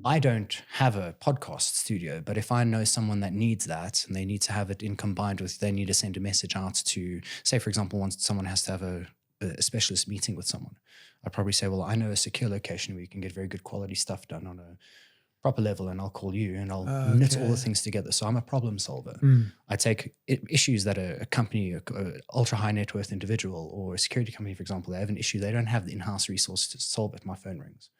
I don't have a podcast studio, but if I know someone that needs that and they need to have it in combined with, they need to send a message out to, say, for example, once someone has to have a specialist meeting with someone, I'd probably say, well, I know a secure location where you can get very good quality stuff done on a proper level, and I'll call you and I'll knit all the things together. So I'm a problem solver. I take issues that a company, a ultra high net worth individual or a security company, for example, they have an issue, they don't have the in-house resource to solve it. My phone rings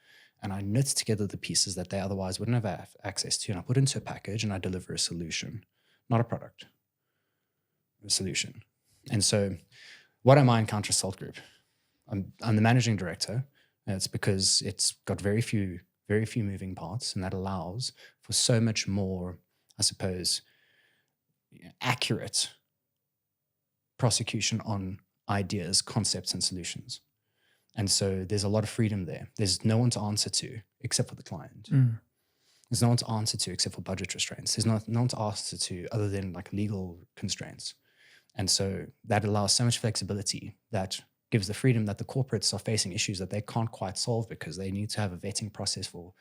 and I knit together the pieces that they otherwise wouldn't have access to, and I put it into a package and I deliver a solution, not a product, a solution. And so what am I in Counter Assault Group? I'm the managing director. And it's because it's got very few moving parts, and that allows for so much more, I suppose, accurate prosecution on ideas, concepts, and solutions. And so there's a lot of freedom there. There's no one to answer to except for the client. There's no one to answer to except for budget restraints. There's no one to answer to other than like legal constraints. And so that allows so much flexibility that gives the freedom that the corporates are facing issues that they can't quite solve because they need to have a vetting process for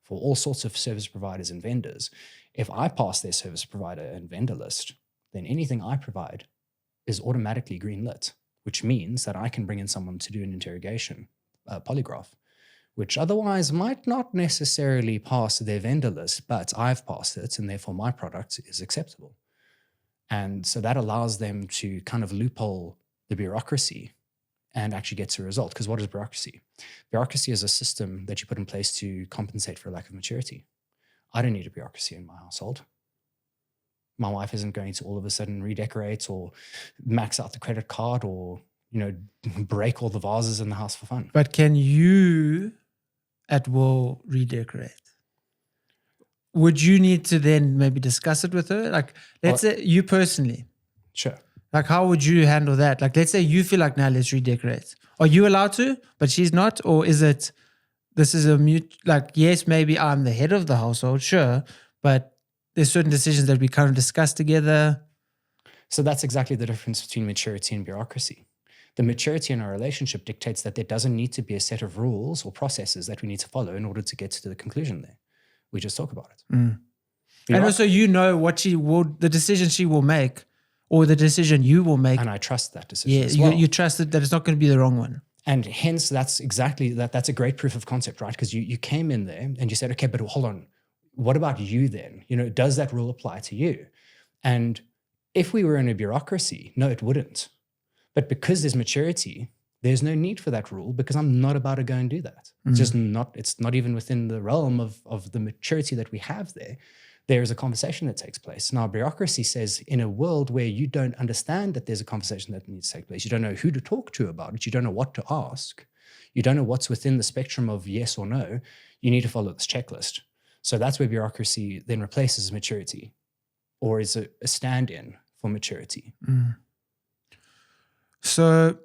all sorts of service providers and vendors. If I pass their service provider and vendor list, then anything I provide is automatically green-lit, which means that I can bring in someone to do an interrogation, polygraph, which otherwise might not necessarily pass their vendor list, but I've passed it, and therefore my product is acceptable. And so that allows them to kind of loophole the bureaucracy and actually get to a result. Because what is bureaucracy? Bureaucracy is a system that you put in place to compensate for a lack of maturity. I don't need a bureaucracy in my household. My wife isn't going to all of a sudden redecorate or max out the credit card or, break all the vases in the house for fun. But can you at will redecorate? Would you need to then maybe discuss it with her? Like, let's say you personally. Sure. Like, how would you handle that? Like, let's say you feel like, now let's redecorate. Are you allowed to, but she's not? Or is it, this is a mute, like, yes, maybe I'm the head of the household, sure, but there's certain decisions that we kind of discuss together. So that's exactly the difference between maturity and bureaucracy. The maturity in our relationship dictates that there doesn't need to be a set of rules or processes that we need to follow in order to get to the conclusion there. We just talk about it. And also, what the decision she will make, or the decision you will make. And I trust that decision as well. You trust that it's not going to be the wrong one. And hence, that's exactly that's a great proof of concept, right? Because you came in there and you said, okay, but hold on, what about you then? Does that rule apply to you? And if we were in a bureaucracy, no, it wouldn't. But because there's maturity, there's no need for that rule because I'm not about to go and do that. It's just it's not even within the realm of the maturity that we have there. There is a conversation that takes place. Now, bureaucracy says in a world where you don't understand that there's a conversation that needs to take place, you don't know who to talk to about it, you don't know what to ask, you don't know what's within the spectrum of yes or no, you need to follow this checklist. So that's where bureaucracy then replaces maturity, or is a stand-in for maturity. So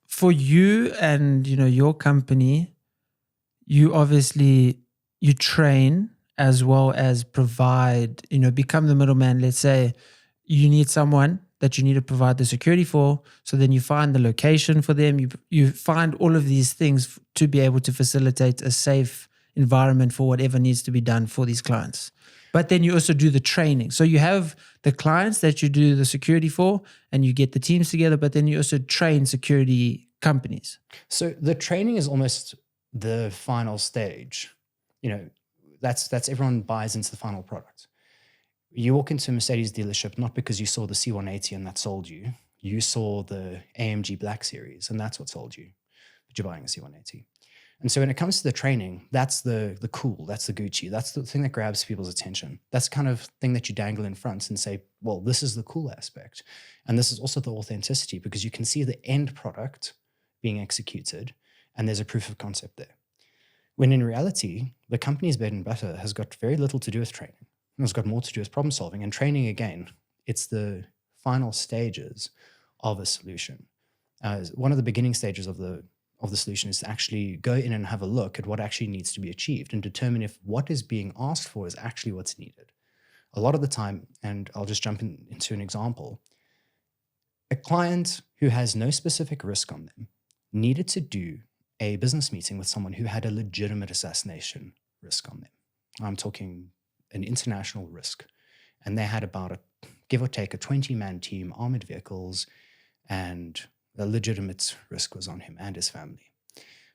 for you and your company, you obviously, you train as well as provide, become the middleman. Let's say you need someone that you need to provide the security for. So then you find the location for them. You find all of these things to be able to facilitate a safe environment for whatever needs to be done for these clients. But then you also do the training. So you have the clients that you do the security for and you get the teams together, but then you also train security companies. So the training is almost the final stage. That's everyone buys into the final product. You walk into a Mercedes dealership not because you saw the C180 and that sold you. You saw the AMG Black Series and that's what sold you. But you're buying a C180. And so when it comes to the training, that's the cool, that's the Gucci, that's the thing that grabs people's attention. That's the kind of thing that you dangle in front and say, well, this is the cool aspect. And this is also the authenticity because you can see the end product being executed and there's a proof of concept there. When in reality, the company's bread and butter has got very little to do with training. It's got more to do with problem solving. And training, again, it's the final stages of a solution. One of the beginning stages of the solution is to actually go in and have a look at what actually needs to be achieved and determine if what is being asked for is actually what's needed. A lot of the time, and I'll just jump into an example, a client who has no specific risk on them needed to do a business meeting with someone who had a legitimate assassination risk on them. I'm talking an international risk. And they had about give or take a 20-man team, armored vehicles, and a legitimate risk was on him and his family.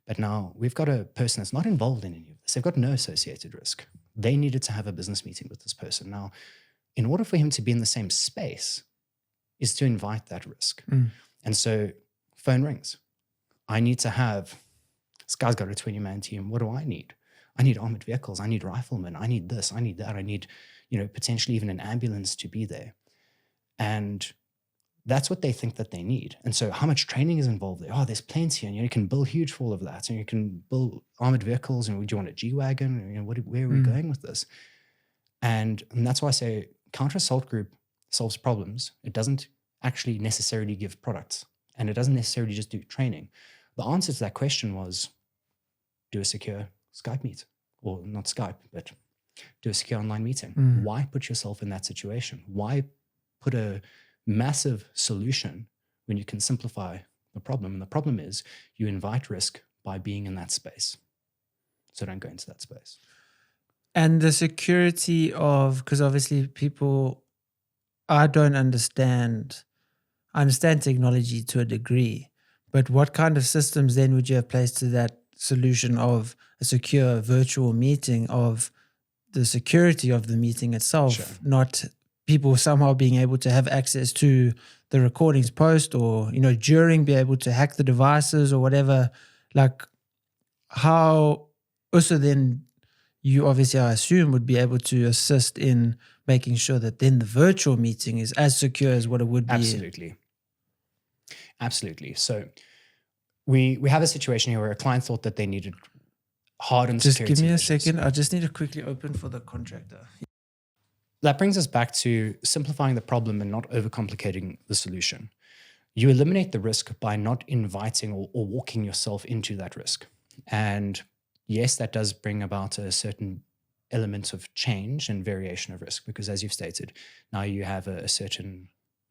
But now we've got a person that's not involved in any of this. They've got no associated risk. They needed to have a business meeting with this person. Now, in order for him to be in the same space is to invite that risk. And so phone rings. I need to have, this guy's got a 20-man team. What do I need? I need armored vehicles. I need riflemen. I need this. I need that. I need, potentially even an ambulance to be there. And that's what they think that they need. And so how much training is involved there? Oh, there's plenty. And you can bill huge for all of that. And you can build armored vehicles. And do you want a G-Wagon? Where are we going with this? And that's why I say counter-assault group solves problems. It doesn't actually necessarily give products. And it doesn't necessarily just do training. The answer to that question was do a secure Skype meet. Or not Skype, but do a secure online meeting. Why put yourself in that situation? Why put a massive solution when you can simplify the problem? And the problem is you invite risk by being in that space. So don't go into that space. And the security of, because obviously people, I understand technology to a degree, but what kind of systems then would you have placed to that solution of a secure virtual meeting, of the security of the meeting itself, Sure. Not people somehow being able to have access to the recordings post or, during be able to hack the devices or whatever? Like how also then you obviously, I assume, would be able to assist in making sure that then the virtual meeting is as secure as what it would be. Absolutely. So we have a situation here where a client thought that they needed hardened Just security give me a measures. second. I just need to quickly open for the contractor. That brings us back to simplifying the problem and not overcomplicating the solution. You eliminate the risk by not inviting or walking yourself into that risk. And yes, that does bring about a certain element of change and variation of risk, because as you've stated, now you have a certain,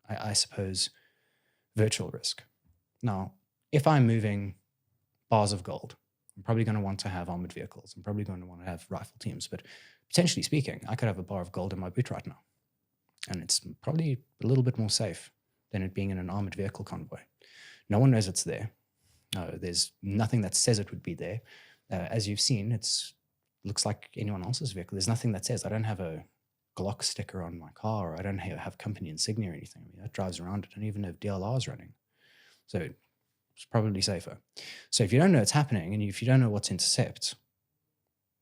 I suppose, virtual risk. Now, if I'm moving bars of gold, I'm probably going to want to have armored vehicles. I'm probably going to want to have rifle teams. But potentially speaking, I could have a bar of gold in my boot right now. And it's probably a little bit more safe than it being in an armored vehicle convoy. No one knows it's there. There's nothing that says it would be there. As you've seen, it looks like anyone else's vehicle. There's nothing that says I don't have a Glock sticker on my car, or I don't have company insignia or anything. I mean, that drives around. I don't even know if DLR is running. So it's probably safer. So if you don't know it's happening, and if you don't know what to intercept,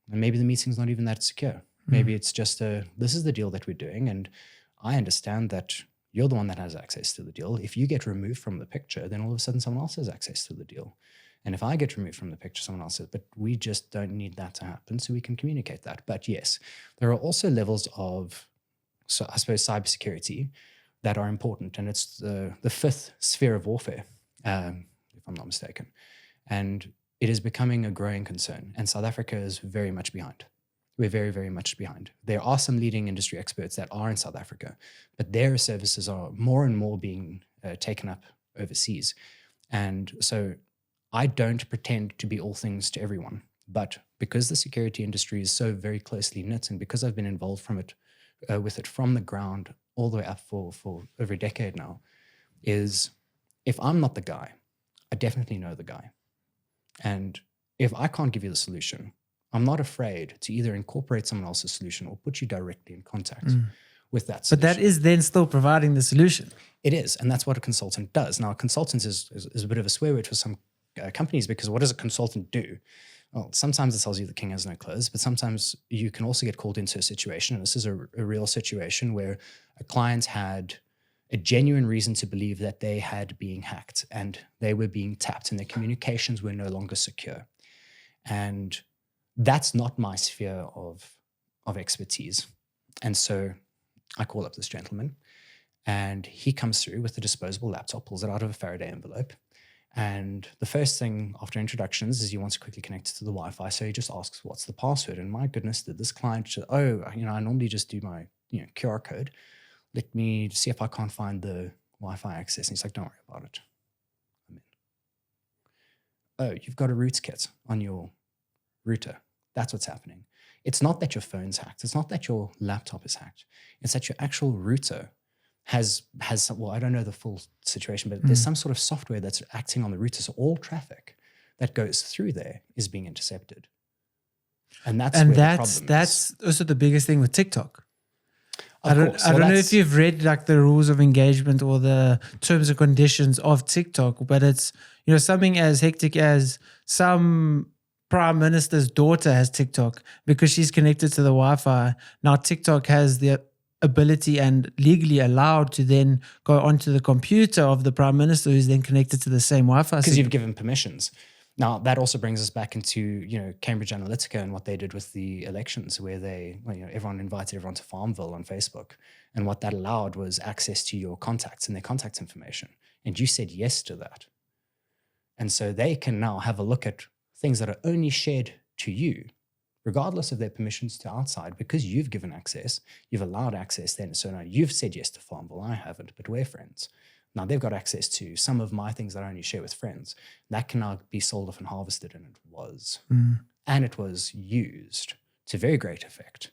then maybe the meeting's not even that secure. Maybe it's just this is the deal that we're doing, and I understand that you're the one that has access to the deal. If you get removed from the picture, then all of a sudden someone else has access to the deal. And if I get removed from the picture, someone else says, but we just don't need that to happen, so we can communicate that. But yes, there are also levels of, so I suppose, cybersecurity that are important. And it's the fifth sphere of warfare, if I'm not mistaken. And it is becoming a growing concern. And South Africa is very much behind. We're very, very much behind. There are some leading industry experts that are in South Africa, but their services are more and more being taken up overseas. And so I don't pretend to be all things to everyone, but because the security industry is so very closely knit, and because I've been involved with it from the ground all the way up for over a decade now, is if I'm not the guy, I definitely know the guy. And if I can't give you the solution, I'm not afraid to either incorporate someone else's solution or put you directly in contact with that solution. But that is then still providing the solution. It is, and that's what a consultant does. Now, a consultant is a bit of a swear word for some companies, because what does a consultant do? Well, sometimes it tells you the king has no clothes, but sometimes you can also get called into a situation, and this is a real situation where a client had a genuine reason to believe that they had been hacked and they were being tapped and their communications were no longer secure. And that's not my sphere of expertise. And so I call up this gentleman, and he comes through with a disposable laptop, pulls it out of a Faraday envelope. And the first thing after introductions is he wants to quickly connect to the Wi-Fi. So he just asks, what's the password? And my goodness, did this client, I normally just do my QR code. Let me see if I can't find the Wi-Fi access. And he's like, don't worry about it. I'm in. Oh, you've got a rootkit on your router. That's what's happening. It's not that your phone's hacked. It's not that your laptop is hacked. It's that your actual router has some, well, I don't know the full situation, but there's some sort of software that's acting on the router. So all traffic that goes through there is being intercepted. And that's where the problem that's also the biggest thing with TikTok. Of course. I don't know if you've read like the rules of engagement or the terms and conditions of TikTok, but it's, you know, something as hectic as some prime minister's daughter has TikTok because she's connected to the Wi-Fi. Now TikTok has the ability and legally allowed to then go onto the computer of the prime minister who's then connected to the same Wi-Fi. Because you've given permissions. Now, that also brings us back into, you know, Cambridge Analytica and what they did with the elections, where they, well, you know, everyone invited everyone to Farmville on Facebook. And what that allowed was access to your contacts and their contact information. And you said yes to that. And so they can now have a look at things that are only shared to you, regardless of their permissions to outside, because you've given access, you've allowed access then. So now you've said yes to Farmville, I haven't, but we're friends. Now they've got access to some of my things that I only share with friends. That can now be sold off and harvested, and it was. And it was used to very great effect.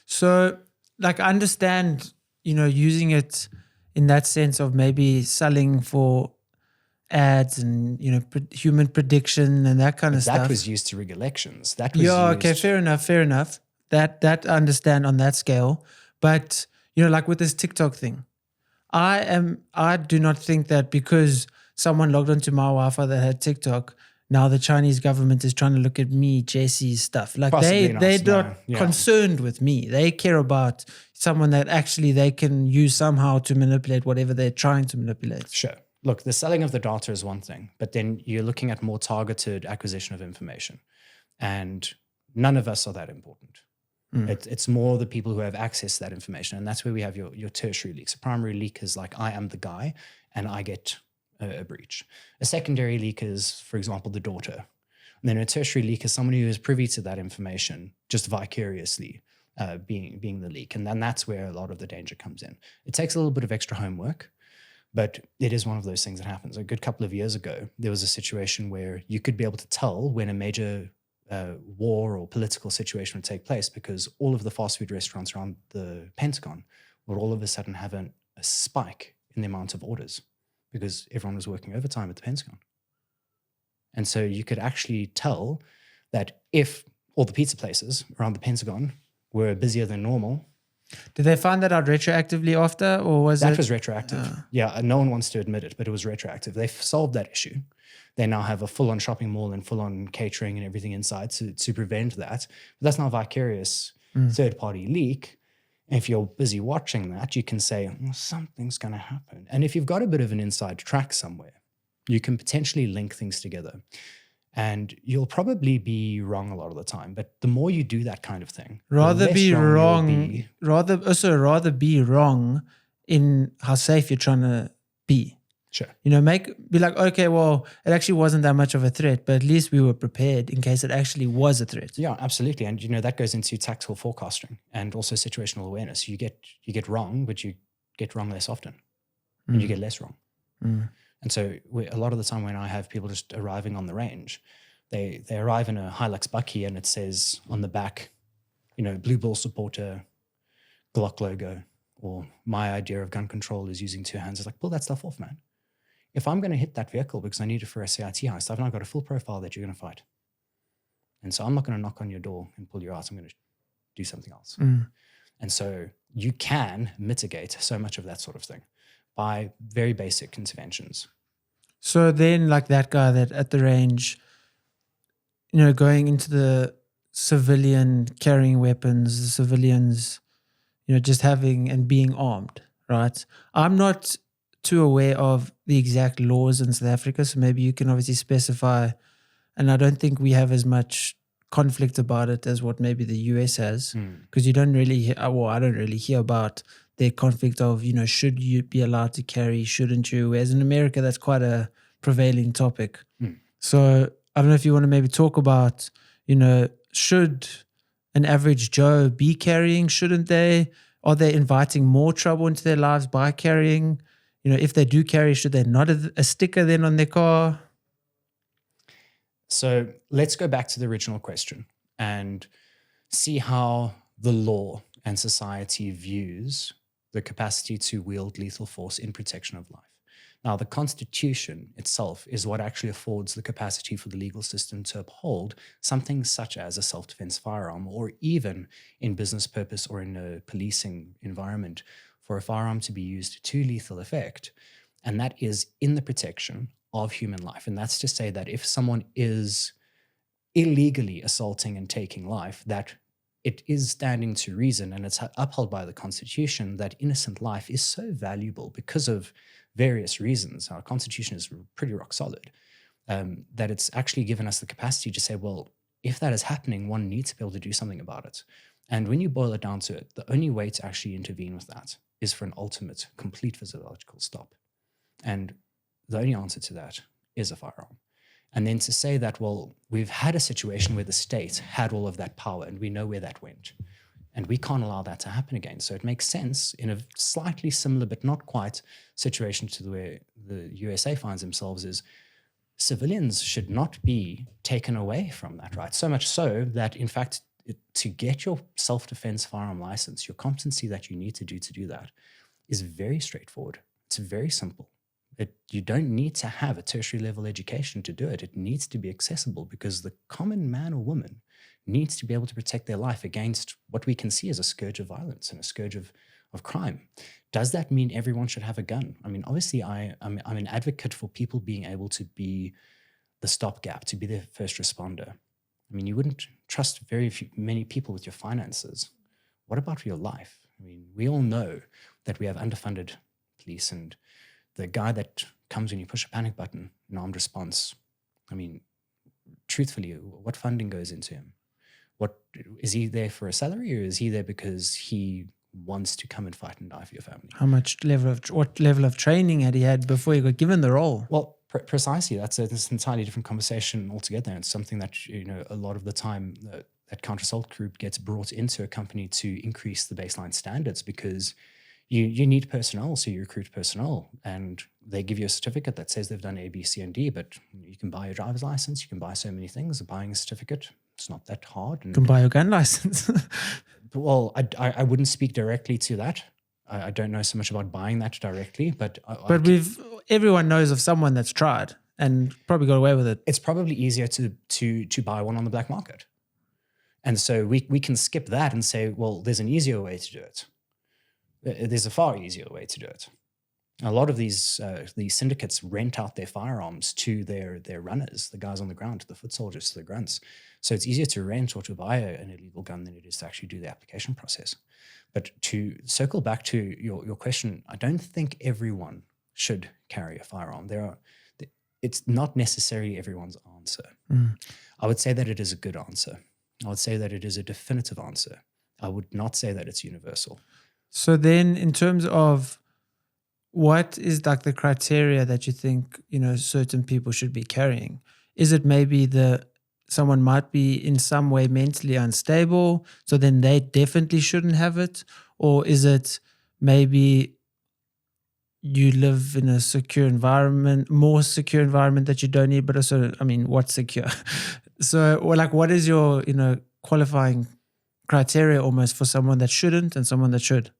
So, like, I understand, you know, using it in that sense of maybe selling for ads and, you know, human prediction and that kind of stuff. That was used to rig elections. That was okay, fair enough. That I understand on that scale. But, you know, like with this TikTok thing, I do not think that because someone logged onto my Wi-Fi that had TikTok, now the Chinese government is trying to look at me, Jesse's stuff. Like they're not concerned with me. They care about someone that actually they can use somehow to manipulate whatever they're trying to manipulate. Sure. Look, the selling of the data is one thing, but then you're looking at more targeted acquisition of information. And none of us are that important. It's more the people who have access to that information. And that's where we have your tertiary leaks. A primary leak is like, I am the guy and I get a breach. A secondary leak is, for example, the daughter. And then a tertiary leak is someone who is privy to that information just vicariously being the leak. And then that's where a lot of the danger comes in. It takes a little bit of extra homework, but it is one of those things that happens. A good couple of years ago, there was a situation where you could be able to tell when a major war or political situation would take place, because all of the fast food restaurants around the Pentagon would all of a sudden have a spike in the amount of orders because everyone was working overtime at the Pentagon. And so you could actually tell that if all the pizza places around the Pentagon were busier than normal. Did they find that out retroactively after, or was that was retroactive? Yeah, no one wants to admit it, but it was retroactive. They've solved that issue. They now have a full-on shopping mall and full-on catering and everything inside to prevent that. But that's not a vicarious third-party leak. And if you're busy watching that, you can say, well, something's going to happen. And if you've got a bit of an inside track somewhere, you can potentially link things together. And you'll probably be wrong a lot of the time. But the more you do that kind of thing, rather be wrong in how safe you're trying to be. Sure. You know, be like, okay, well, it actually wasn't that much of a threat, but at least we were prepared in case it actually was a threat. Yeah, absolutely. And, you know, that goes into tactical forecasting and also situational awareness. You get wrong, but you get wrong less often and you get less wrong. And so a lot of the time when I have people just arriving on the range, they arrive in a Hilux Bucky and it says on the back, you know, Blue Ball supporter, Glock logo, or my idea of gun control is using two hands. It's like, pull that stuff off, man. If I'm going to hit that vehicle because I need it for a CIT heist, I've now got a full profile that you're going to fight. And so I'm not going to knock on your door and pull you out. I'm going to do something else. And so you can mitigate so much of that sort of thing by very basic interventions. So then, like that guy that at the range, you know, going into the civilian carrying weapons, the civilians, you know, just having and being armed, right? I'm not too aware of the exact laws in South Africa, so maybe you can obviously specify, and I don't think we have as much conflict about it as what maybe the US has, because you don't really hear, well, I don't really hear about their conflict of, you know, should you be allowed to carry, shouldn't you? Whereas in America, that's quite a prevailing topic. So I don't know if you want to maybe talk about, you know, should an average Joe be carrying? Shouldn't they? Are they inviting more trouble into their lives by carrying? You know, if they do carry, should they not have a sticker then on their car? So let's go back to the original question. And see how the law and society views the capacity to wield lethal force in protection of life. Now, the Constitution itself is what actually affords the capacity for the legal system to uphold something such as a self-defense firearm, or even in business purpose or in a policing environment, for a firearm to be used to lethal effect. And that is in the protection of human life. And that's to say that if someone is illegally assaulting and taking life, that it is standing to reason, and it's upheld by the Constitution, that innocent life is so valuable because of various reasons. Our Constitution is pretty rock solid, that it's actually given us the capacity to say, well, if that is happening, one needs to be able to do something about it. And when you boil it down to it, the only way to actually intervene with that is for an ultimate, complete physiological stop. And the only answer to that is a firearm. And then to say that, well, we've had a situation where the state had all of that power and we know where that went, and we can't allow that to happen again. So it makes sense in a slightly similar but not quite situation to the way the USA finds themselves, is civilians should not be taken away from that right. So much so that, in fact, to get your self-defense firearm license, your competency that you need to do that is very straightforward. It's very simple. You don't need to have a tertiary level education to do it. It needs to be accessible, because the common man or woman needs to be able to protect their life against what we can see as a scourge of violence and a scourge of crime. Does that mean everyone should have a gun? I mean, obviously, I'm an advocate for people being able to be the stopgap, to be the first responder. I mean, you wouldn't trust many people with your finances. What about your life? I mean, we all know that we have underfunded police, and the guy that comes when you push a panic button in armed response, I mean, truthfully, what funding goes into him? What is he there for a salary, or is he there because he wants to come and fight and die for your family? What level of training had he had before he got given the role? Well, precisely. That's an entirely different conversation altogether. And it's something that, you know, a lot of the time that counter-assault group gets brought into a company to increase the baseline standards, because you need personnel, so you recruit personnel, and they give you a certificate that says they've done A, B, C, and D, but you can buy a driver's license, you can buy so many things. Buying a certificate, it's not that hard. You can buy a gun license. Well, I wouldn't speak directly to that. I don't know so much about buying that directly, but everyone knows of someone that's tried and probably got away with it. It's probably easier to buy one on the black market. And so we can skip that and say, well, there's an easier way to do it. There's a far easier way to do it. A lot of these syndicates rent out their firearms to their runners, the guys on the ground, to the foot soldiers, to the grunts. So it's easier to rent or to buy an illegal gun than it is to actually do the application process. But to circle back to your question, I don't think everyone should carry a firearm. It's not necessarily everyone's answer. I would say that it is a good answer. I would say that it is a definitive answer. I would not say that it's universal. So then, in terms of what is like the criteria that you think, you know, certain people should be carrying? Is it maybe someone might be in some way mentally unstable, so then they definitely shouldn't have it? Or is it maybe you live in a secure environment, more secure environment that you don't need, but also, I mean, what's secure? So, or like, what is your, you know, qualifying criteria almost for someone that shouldn't and someone that should?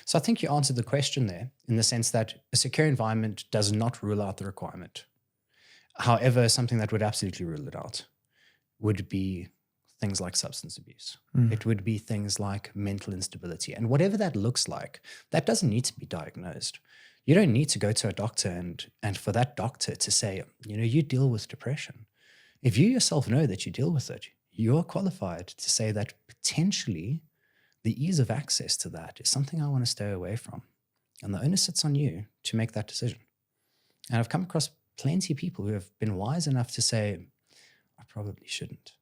So I think you answered the question there, in the sense that a secure environment does not rule out the requirement. However, something that would absolutely rule it out would be things like substance abuse. It would be things like mental instability. And whatever that looks like, that doesn't need to be diagnosed. You don't need to go to a doctor and for that doctor to say, you know, you deal with depression. If you yourself know that you deal with it, you're qualified to say that potentially the ease of access to that is something I want to stay away from. And the onus sits on you to make that decision. And I've come across plenty of people who have been wise enough to say, I probably shouldn't.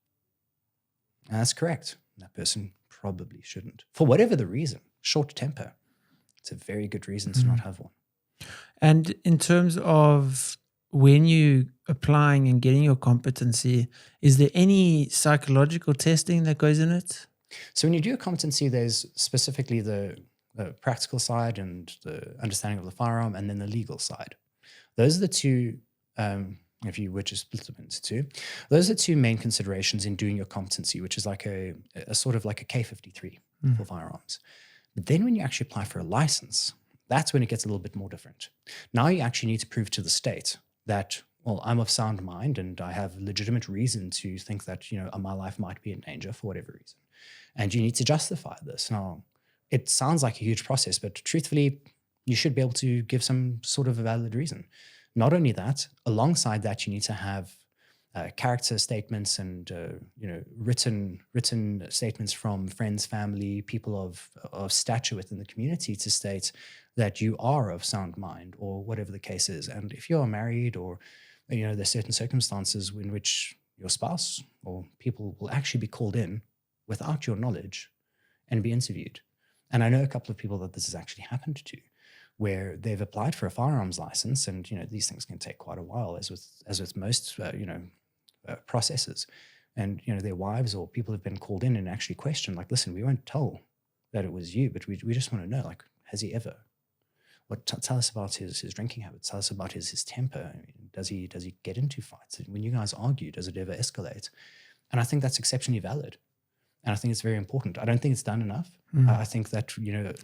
And that's correct. That person probably shouldn't. For whatever the reason, short temper, it's a very good reason to not have one. And in terms of when you applying and getting your competency, is there any psychological testing that goes in it? So when you do a competency, there's specifically the practical side and the understanding of the firearm, and then the legal side. Those are the two if you were to split them into two. Those are two main considerations in doing your competency, which is like a sort of like a K53 for firearms. But then when you actually apply for a license, that's when it gets a little bit more different. Now you actually need to prove to the state that, well, I'm of sound mind and I have legitimate reason to think that, my life might be in danger for whatever reason. And you need to justify this. Now, it sounds like a huge process, but truthfully, you should be able to give some sort of a valid reason. Not only that, alongside that, you need to have character statements and written statements from friends, family, people of stature within the community to state that you are of sound mind or whatever the case is. And if you are married or there's certain circumstances in which your spouse or people will actually be called in without your knowledge and be interviewed. And I know a couple of people that this has actually happened to, where they've applied for a firearms license, and these things can take quite a while, as with most processes. And their wives or people have been called in and actually questioned, like, listen, we won't tell that it was you, but we just want to know, like, has he ever? Tell us about his drinking habits. Tell us about his temper. I mean, does he get into fights? When you guys argue, does it ever escalate? And I think that's exceptionally valid. And I think it's very important. I don't think it's done enough. I think that,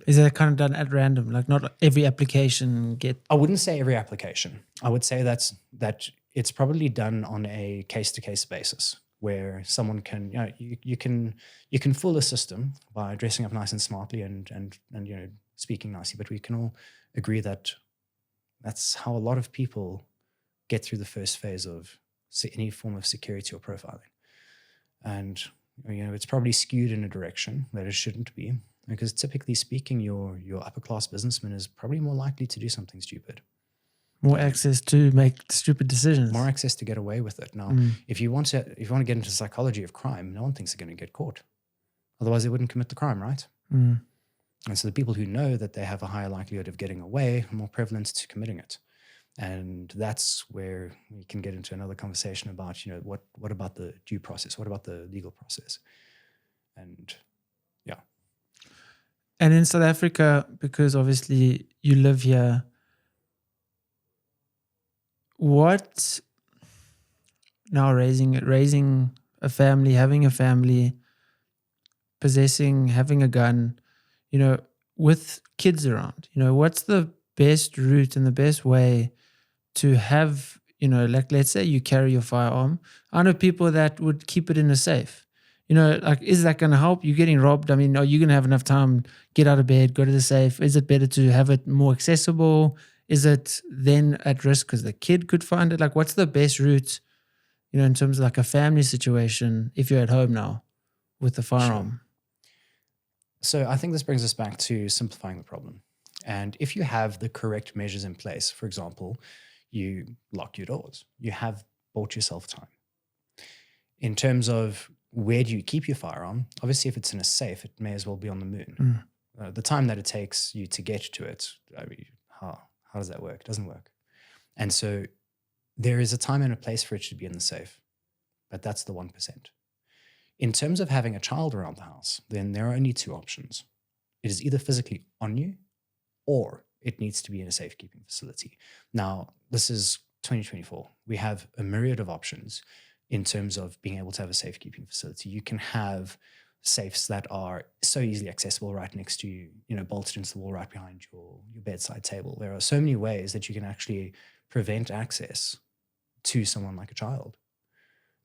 Is it kind of done at random? Like not every application I wouldn't say every application. I would say that it's probably done on a case-to-case basis where someone can, you can fool a system by dressing up nice and smartly and speaking nicely. But we can all agree that that's how a lot of people get through the first phase of any form of security or profiling. And it's probably skewed in a direction that it shouldn't be, because typically speaking, your upper class businessman is probably more likely to do something stupid. More access to make stupid decisions. More access to get away with it. Now, if you want to get into the psychology of crime, no one thinks they're going to get caught. Otherwise, they wouldn't commit the crime, right? And so the people who know that they have a higher likelihood of getting away are more prevalent to committing it. And that's where we can get into another conversation about, what about the due process? What about the legal process? And yeah. And in South Africa, because obviously you live here, what now raising a family, having a family, having a gun, with kids around, what's the best route and the best way to have, like, let's say you carry your firearm. I know people that would keep it in a safe. Like, is that going to help? You getting robbed? I mean, are you going to have enough time, get out of bed, go to the safe? Is it better to have it more accessible? Is it then at risk because the kid could find it? Like, what's the best route, in terms of like a family situation if you're at home now with the firearm? Sure. So I think this brings us back to simplifying the problem. And if you have the correct measures in place, for example, you lock your doors, you have bought yourself time. In terms of where do you keep your firearm, obviously if it's in a safe, it may as well be on the moon. The time that it takes you to get to it, I mean, how does that work? It doesn't work. And so there is a time and a place for it to be in the safe, but that's the 1%. In terms of having a child around the house, then there are only two options. It is either physically on you, or it needs to be in a safekeeping facility. Now, this is 2024. We have a myriad of options in terms of being able to have a safekeeping facility. You can have safes that are so easily accessible right next to you, bolted into the wall right behind your bedside table. There are so many ways that you can actually prevent access to someone like a child.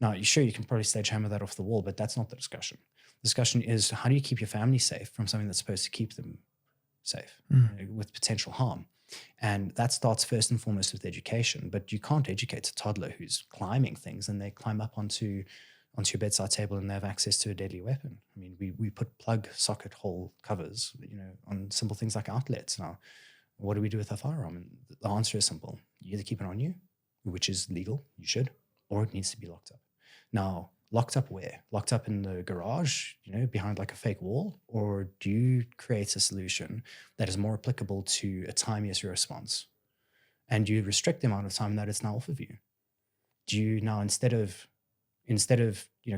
Now, sure, you can probably sledgehammer that off the wall, but that's not the discussion. The discussion is, how do you keep your family safe from something that's supposed to keep them safe with potential harm? And that starts first and foremost with education. But you can't educate a toddler who's climbing things and they climb up onto your bedside table and they have access to a deadly weapon. I mean, we put plug socket hole covers, on simple things like outlets. Now, what do we do with a firearm? And the answer is simple. You either keep it on you, which is legal, you should, or it needs to be locked up. Now, locked up where? Locked up in the garage, behind like a fake wall? Or do you create a solution that is more applicable to a time-yes response? And you restrict the amount of time that it's now off of you? Do you now, instead of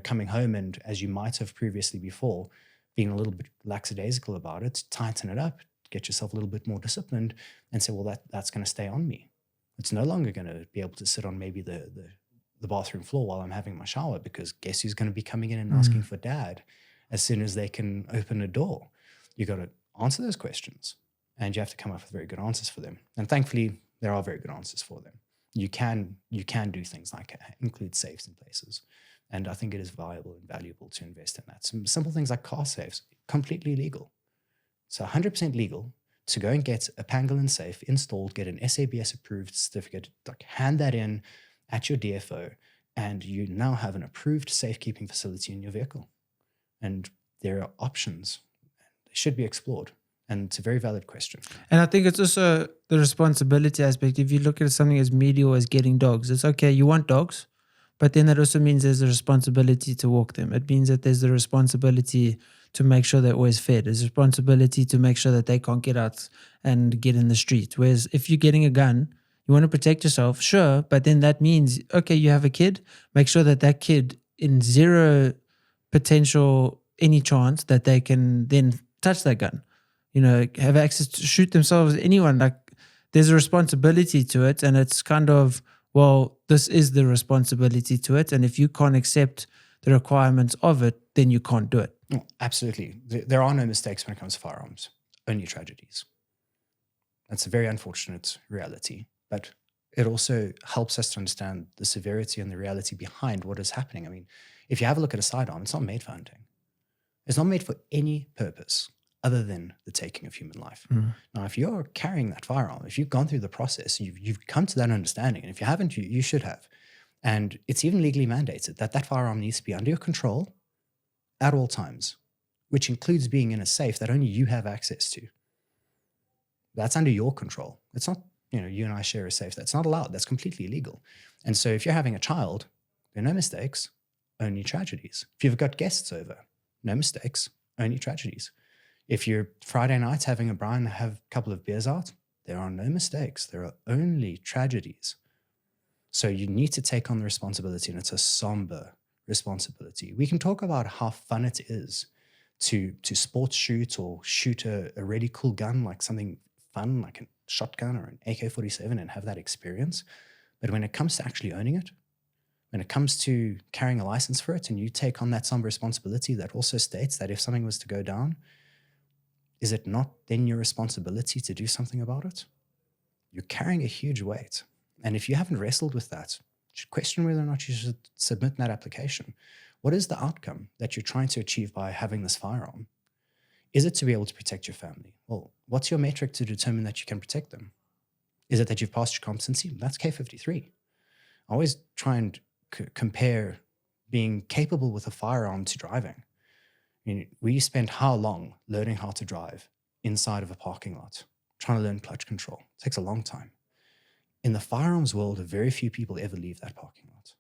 coming home and, as you might have previously before, being a little bit lackadaisical about it, tighten it up, get yourself a little bit more disciplined and say, well, that's going to stay on me. It's no longer going to be able to sit on maybe the bathroom floor while I'm having my shower, because guess who's going to be coming in and asking for dad as soon as they can open a door? You got to answer those questions, and you have to come up with very good answers for them. And thankfully, there are very good answers for them. You can do things like include safes in places. And I think it is viable and valuable to invest in that. Some simple things like car safes, completely legal. So 100% legal to go and get a pangolin safe installed, get an SABS approved certificate, like hand that in at your DFO, and you now have an approved safekeeping facility in your vehicle. And there are options. They should be explored. And it's a very valid question. And I think it's also the responsibility aspect. If you look at something as media as getting dogs, it's okay, you want dogs, but then that also means there's a responsibility to walk them. It means that there's the responsibility to make sure they're always fed. There's a responsibility to make sure that they can't get out and get in the street. Whereas if you're getting a gun, you want to protect yourself, sure, but then that means, okay, you have a kid, make sure that that kid in zero potential, any chance that they can then touch that gun, have access to shoot themselves, anyone. Like, there's a responsibility to it, and it's kind of, well, this is the responsibility to it, and if you can't accept the requirements of it, then you can't do it. Oh, absolutely. There are no mistakes when it comes to firearms, only tragedies. That's a very unfortunate reality, but it also helps us to understand the severity and the reality behind what is happening. I mean, if you have a look at a sidearm, it's not made for hunting. It's not made for any purpose other than the taking of human life. Now, if you're carrying that firearm, if you've gone through the process, you've come to that understanding, and if you haven't, you should have. And it's even legally mandated that that firearm needs to be under your control at all times, which includes being in a safe that only you have access to. That's under your control. It's not, you and I share a safe. That's not allowed. That's completely illegal. And so if you're having a child, there are no mistakes, only tragedies. If you've got guests over, no mistakes, only tragedies. If you're Friday night having a Bryan, have a couple of beers out, there are no mistakes. There are only tragedies. So you need to take on the responsibility, and it's a somber responsibility. We can talk about how fun it is to sports shoot or shoot a really cool gun, like something fun, like a shotgun or an AK-47, and have that experience. But when it comes to actually owning it, when it comes to carrying a license for it, and you take on that somber responsibility that also states that if something was to go down, is it not then your responsibility to do something about it? You're carrying a huge weight. And if you haven't wrestled with that, you should question whether or not you should submit that application. What is the outcome that you're trying to achieve by having this firearm? Is it to be able to protect your family? Well, what's your metric to determine that you can protect them? Is it that you've passed your competency? That's K53. I always try and compare being capable with a firearm to driving. We spent how long learning how to drive inside of a parking lot, trying to learn clutch control? It takes a long time. In the firearms world, very few people ever leave that parking lot.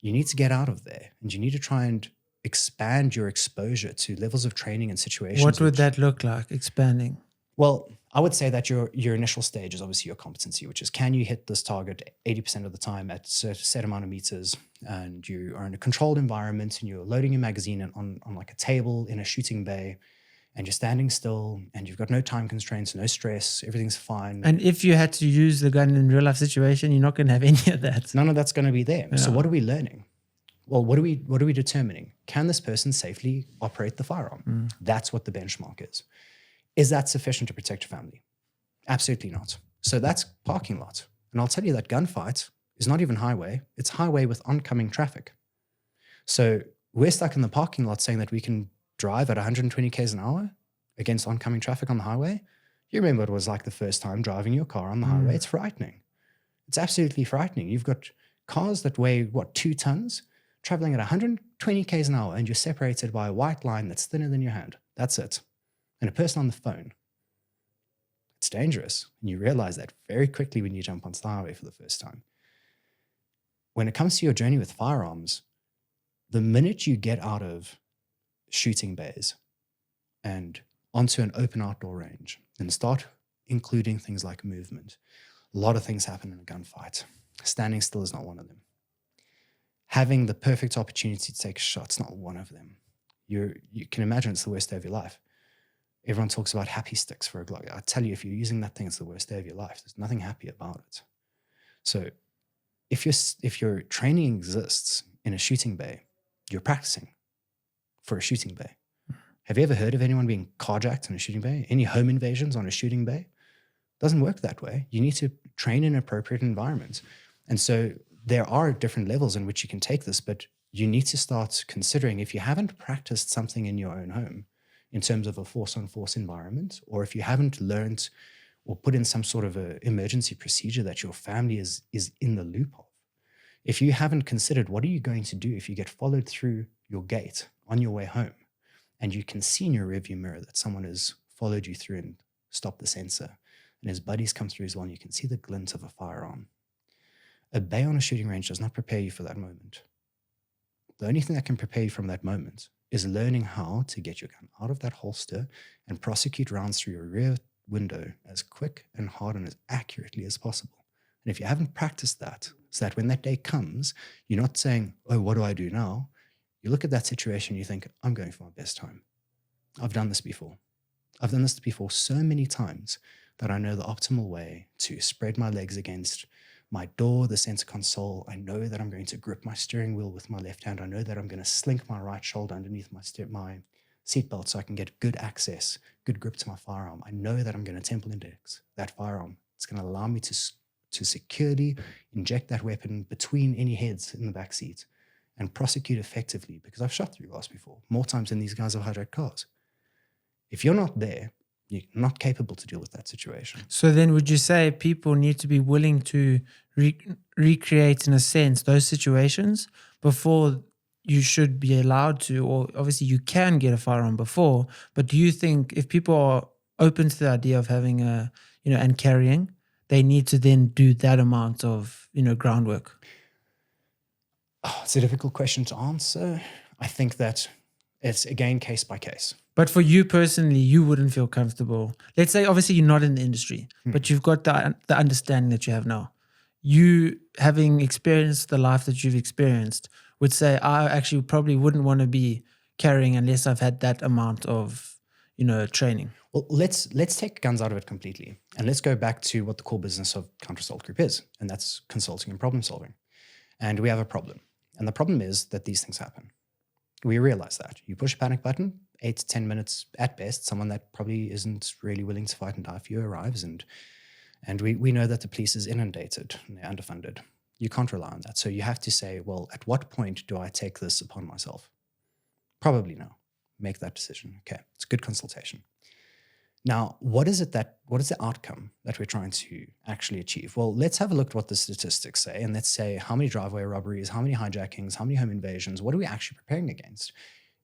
You need to get out of there, and you need to try and expand your exposure to levels of training and situations. What would that look like, expanding? Well, I would say that your initial stage is obviously your competency, which is, can you hit this target 80% of the time at a set amount of meters, and you are in a controlled environment, and you're loading your magazine on like a table in a shooting bay, and you're standing still, and you've got no time constraints, no stress, everything's fine. And if you had to use the gun in a real life situation, you're not going to have any of that. None of that's going to be there. Yeah. So what are we learning? Well, what are we determining? Can this person safely operate the firearm? That's what the benchmark is. Is that sufficient to protect your family? Absolutely not. So that's parking lot. And I'll tell you that gunfight is not even highway. It's highway with oncoming traffic. So we're stuck in the parking lot saying that we can drive at 120 k's an hour against oncoming traffic on the highway. You remember what it was like the first time driving your car on the highway. It's frightening. It's absolutely frightening. You've got cars that weigh, 2 tons, traveling at 120 k's an hour, and you're separated by a white line that's thinner than your hand. That's it. And a person on the phone. It's dangerous. And you realize that very quickly when you jump onto the highway for the first time. When it comes to your journey with firearms, the minute you get out of shooting bays and onto an open outdoor range and start including things like movement, a lot of things happen in a gunfight. Standing still is not one of them. Having the perfect opportunity to take a shot is not one of them. You can imagine it's the worst day of your life. Everyone talks about happy sticks for a Glock. I tell you, if you're using that thing, it's the worst day of your life. There's nothing happy about it. So if your training exists in a shooting bay, you're practicing for a shooting bay. Have you ever heard of anyone being carjacked in a shooting bay? Any home invasions on a shooting bay? It doesn't work that way. You need to train in an appropriate environment. And so there are different levels in which you can take this, but you need to start considering, if you haven't practiced something in your own home in terms of a force-on-force environment, or if you haven't learned or put in some sort of an emergency procedure that your family is in the loop of, if you haven't considered what are you going to do if you get followed through your gate on your way home and you can see in your rearview mirror that someone has followed you through and stopped the sensor, and his buddies come through as well, and you can see the glint of a firearm. A bay on a shooting range does not prepare you for that moment. The only thing that can prepare you from that moment is learning how to get your gun out of that holster and prosecute rounds through your rear window as quick and hard and as accurately as possible. And if you haven't practiced that, so that when that day comes, you're not saying, oh, what do I do now? You look at that situation, you think, I'm going for my best time. I've done this before. I've done this before so many times that I know the optimal way to spread my legs against my door, the center console. I know that I'm going to grip my steering wheel with my left hand. I know that I'm going to slink my right shoulder underneath my seatbelt so I can get good access, good grip to my firearm. I know that I'm going to temple index that firearm. It's going to allow me to securely inject that weapon between any heads in the back seat and prosecute effectively, because I've shot through glass before, more times than these guys have hijacked cars. If you're not there, you're not capable to deal with that situation. So then would you say people need to be willing to recreate, in a sense, those situations before you should be allowed to, or obviously you can get a firearm before, but do you think if people are open to the idea of having a, and carrying, they need to then do that amount of, groundwork? Oh, it's a difficult question to answer. I think that it's, again, case by case. But for you personally, you wouldn't feel comfortable. Let's say, obviously, you're not in the industry, but you've got the understanding that you have now. You, having experienced the life that you've experienced, would say, I actually probably wouldn't want to be carrying unless I've had that amount of, training. Well, let's take guns out of it completely, and let's go back to what the core business of Counter-Assault Group is, and that's consulting and problem solving. And we have a problem, and the problem is that these things happen. We realize that. You push a panic button, 8 to 10 minutes at best, someone that probably isn't really willing to fight and die for you arrives, and we know that the police is inundated and they're underfunded. You can't rely on that. So you have to say, well, at what point do I take this upon myself? Probably now. Make that decision. Okay, it's good consultation. Now, what is the outcome that we're trying to actually achieve? Well, let's have a look at what the statistics say, and let's say how many driveway robberies, how many hijackings, how many home invasions, what are we actually preparing against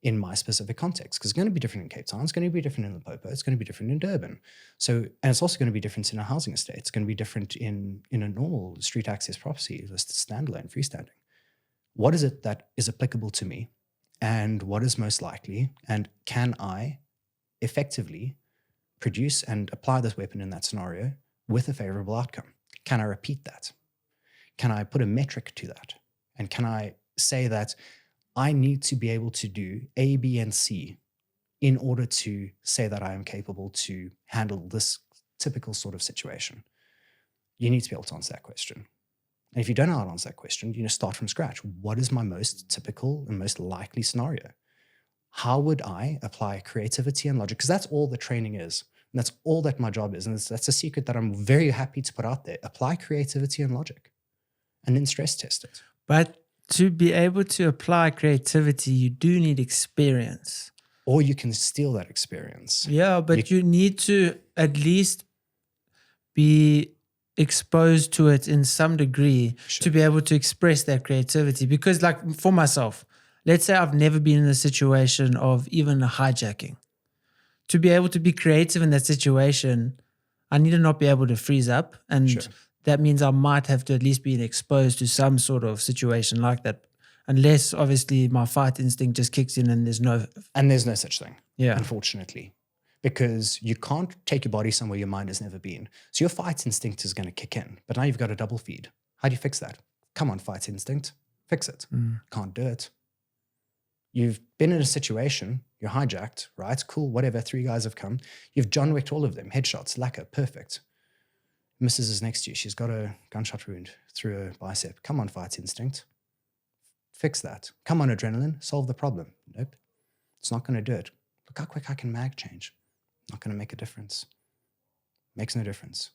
in my specific context? Because it's going to be different in Cape Town, it's going to be different in Limpopo, it's going to be different in Durban. So, and it's also going to be different in a housing estate. It's going to be different in a normal street access property, just standalone, freestanding. What is it that is applicable to me? And what is most likely? And can I effectively produce and apply this weapon in that scenario with a favorable outcome? Can I repeat that? Can I put a metric to that? And can I say that I need to be able to do A, B, and C in order to say that I am capable to handle this typical sort of situation? You need to be able to answer that question. And if you don't know how to answer that question, start from scratch. What is my most typical and most likely scenario? How would I apply creativity and logic? Because that's all the training is. And that's all that my job is. And that's a secret that I'm very happy to put out there. Apply creativity and logic and then stress test it. But to be able to apply creativity, you do need experience. Or you can steal that experience. Yeah, but you need to at least be exposed to it in some degree to be able to express that creativity. Because like for myself, let's say I've never been in a situation of even a hijacking. To be able to be creative in that situation, I need to not be able to freeze up. And that means I might have to at least be exposed to some sort of situation like that. Unless obviously my fight instinct just kicks in and there's no... And there's no such thing, unfortunately. Because you can't take your body somewhere your mind has never been. So your fight instinct is going to kick in. But now you've got a double feed. How do you fix that? Come on, fight instinct. Fix it. Can't do it. You've been in a situation, you're hijacked, right? Cool, whatever, 3 guys have come. You've John Wicked all of them, headshots, lacquer, perfect. Mrs. is next to you. She's got a gunshot wound through her bicep. Come on, fight instinct. Fix that. Come on, adrenaline, solve the problem. Nope, it's not going to do it. Look how quick I can mag change. Not going to make a difference. Makes no difference.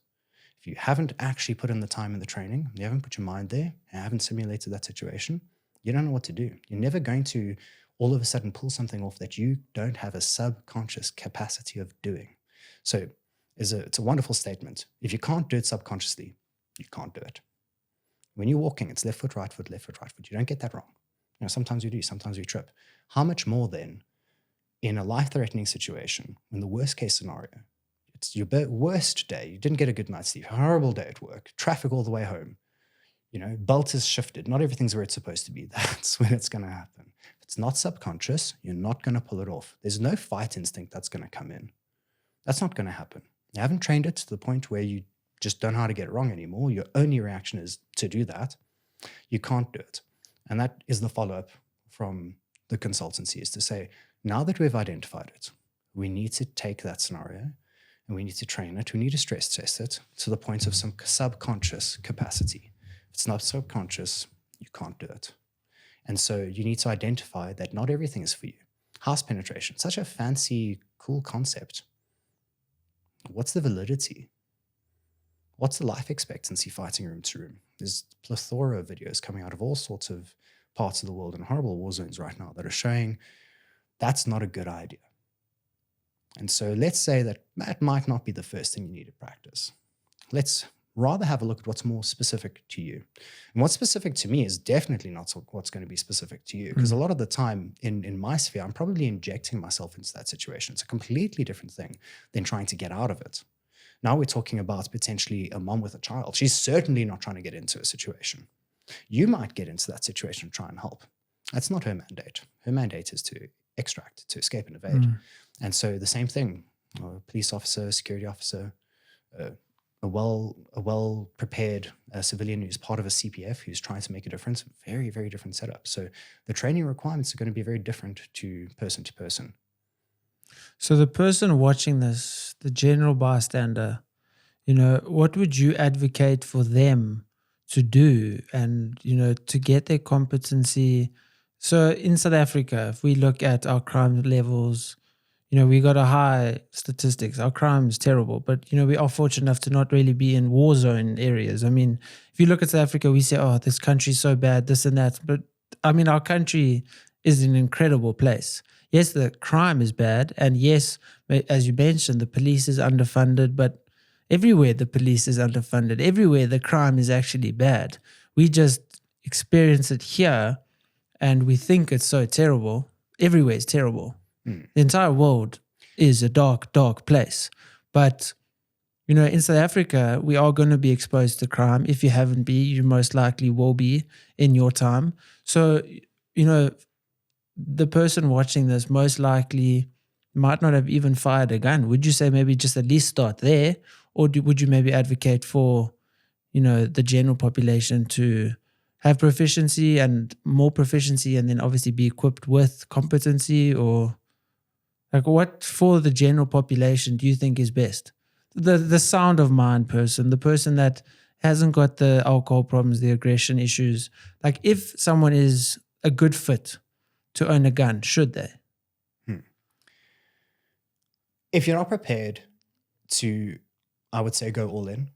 If you haven't actually put in the time in the training, you haven't put your mind there, and haven't simulated that situation, you don't know what to do. You're never going to all of a sudden pull something off that you don't have a subconscious capacity of doing. So it's a wonderful statement. If you can't do it subconsciously, you can't do it. When you're walking, it's left foot, right foot, left foot, right foot. You don't get that wrong. Sometimes you do, sometimes you trip. How much more then in a life-threatening situation, when the worst case scenario, it's your worst day, you didn't get a good night's sleep, horrible day at work, traffic all the way home, belt is shifted, not everything's where it's supposed to be. That's when it's going to happen. If it's not subconscious, you're not going to pull it off. There's no fight instinct that's going to come in. That's not going to happen. You haven't trained it to the point where you just don't know how to get it wrong anymore. Your only reaction is to do that. You can't do it. And that is the follow-up from the consultancy, is to say, now that we've identified it, we need to take that scenario and we need to train it. We need to stress test it to the point of some subconscious capacity. If it's not subconscious, you can't do it. And so you need to identify that not everything is for you. House penetration, such a fancy, cool concept. What's the validity? What's the life expectancy fighting room to room? There's a plethora of videos coming out of all sorts of parts of the world and horrible war zones right now that are showing that's not a good idea. And so let's say that might not be the first thing you need to practice. Let's rather have a look at what's more specific to you. And what's specific to me is definitely not what's going to be specific to you, because a lot of the time in my sphere, I'm probably injecting myself into that situation. It's a completely different thing than trying to get out of it. Now we're talking about potentially a mom with a child. She's certainly not trying to get into a situation. You might get into that situation and try and help. That's not her mandate. Her mandate is to extract, to escape and evade. And so the same thing, a police officer, security officer, a well-prepared civilian who's part of a CPF who's trying to make a difference, very, very different setup. So the training requirements are going to be very different to person. So the person watching this, the general bystander, what would you advocate for them to do and, to get their competency? So in South Africa, if we look at our crime levels, we got a high statistics. Our crime is terrible, but, we are fortunate enough to not really be in war zone areas. I mean, if you look at South Africa, we say, oh, this country's so bad, this and that. But I mean, our country is an incredible place. Yes, the crime is bad. And yes, as you mentioned, the police is underfunded, but everywhere the police is underfunded, everywhere the crime is actually bad. We just experience it here and we think it's so terrible. Everywhere is terrible. The entire world is a dark, dark place. But, in South Africa, we are going to be exposed to crime. If you haven't been, you most likely will be in your time. So, the person watching this most likely might not have even fired a gun. Would you say maybe just at least start there? Or would you maybe advocate for, the general population to have proficiency and more proficiency and then obviously be equipped with competency? Or like what for the general population do you think is best? The sound of mind person, the person that hasn't got the alcohol problems, the aggression issues. Like if someone is a good fit to own a gun, should they? If you're not prepared to, I would say, go all in,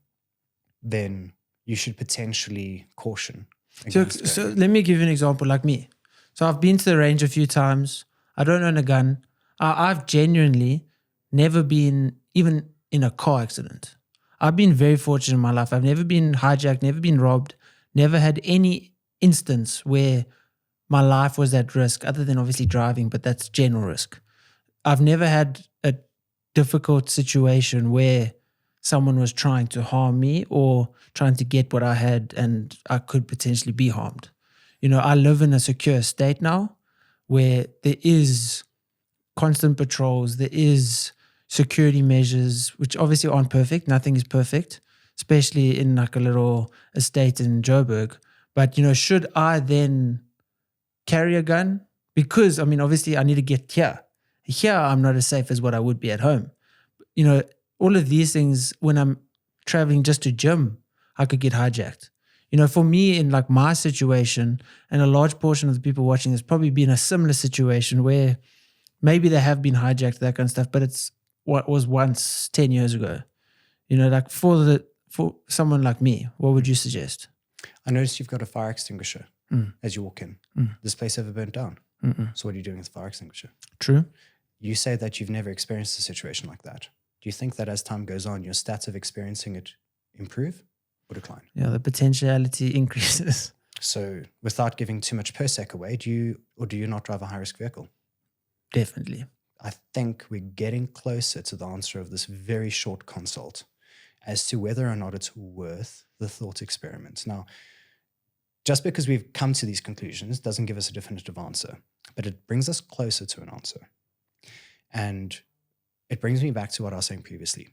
then you should potentially caution. So let me give you an example like me. So I've been to the range a few times. I don't own a gun. I've genuinely never been even in a car accident. I've been very fortunate in my life. I've never been hijacked, never been robbed, never had any instance where my life was at risk other than obviously driving, but that's general risk. I've never had a difficult situation where someone was trying to harm me or trying to get what I had and I could potentially be harmed. I live in a secure state now where there is constant patrols, there is security measures, which obviously aren't perfect. Nothing is perfect, especially in like a little estate in Joburg. But, should I then carry a gun? because, I mean, obviously I need to get here. Here, I'm not as safe as what I would be at home. You know, all of these things, when I'm traveling just to gym, I could get hijacked. You know, for me, in like my situation, and a large portion of the people watching this probably be in a similar situation where maybe they have been hijacked, that kind of stuff, but it's what was once 10 years ago. You know, like for someone like me, what would you suggest? I noticed you've got a fire extinguisher as you walk in. This place ever burnt down? So what are you doing with the fire extinguisher? True. You say that you've never experienced a situation like that. Do you think that as time goes on, your stats of experiencing it improve or decline? Yeah, the potentiality increases. So without giving too much per sec away, do you not drive a high-risk vehicle? Definitely. I think we're getting closer to the answer of this very short consult as to whether or not it's worth the thought experiment. Now, just because we've come to these conclusions doesn't give us a definitive answer, but it brings us closer to an answer. And it brings me back to what I was saying previously.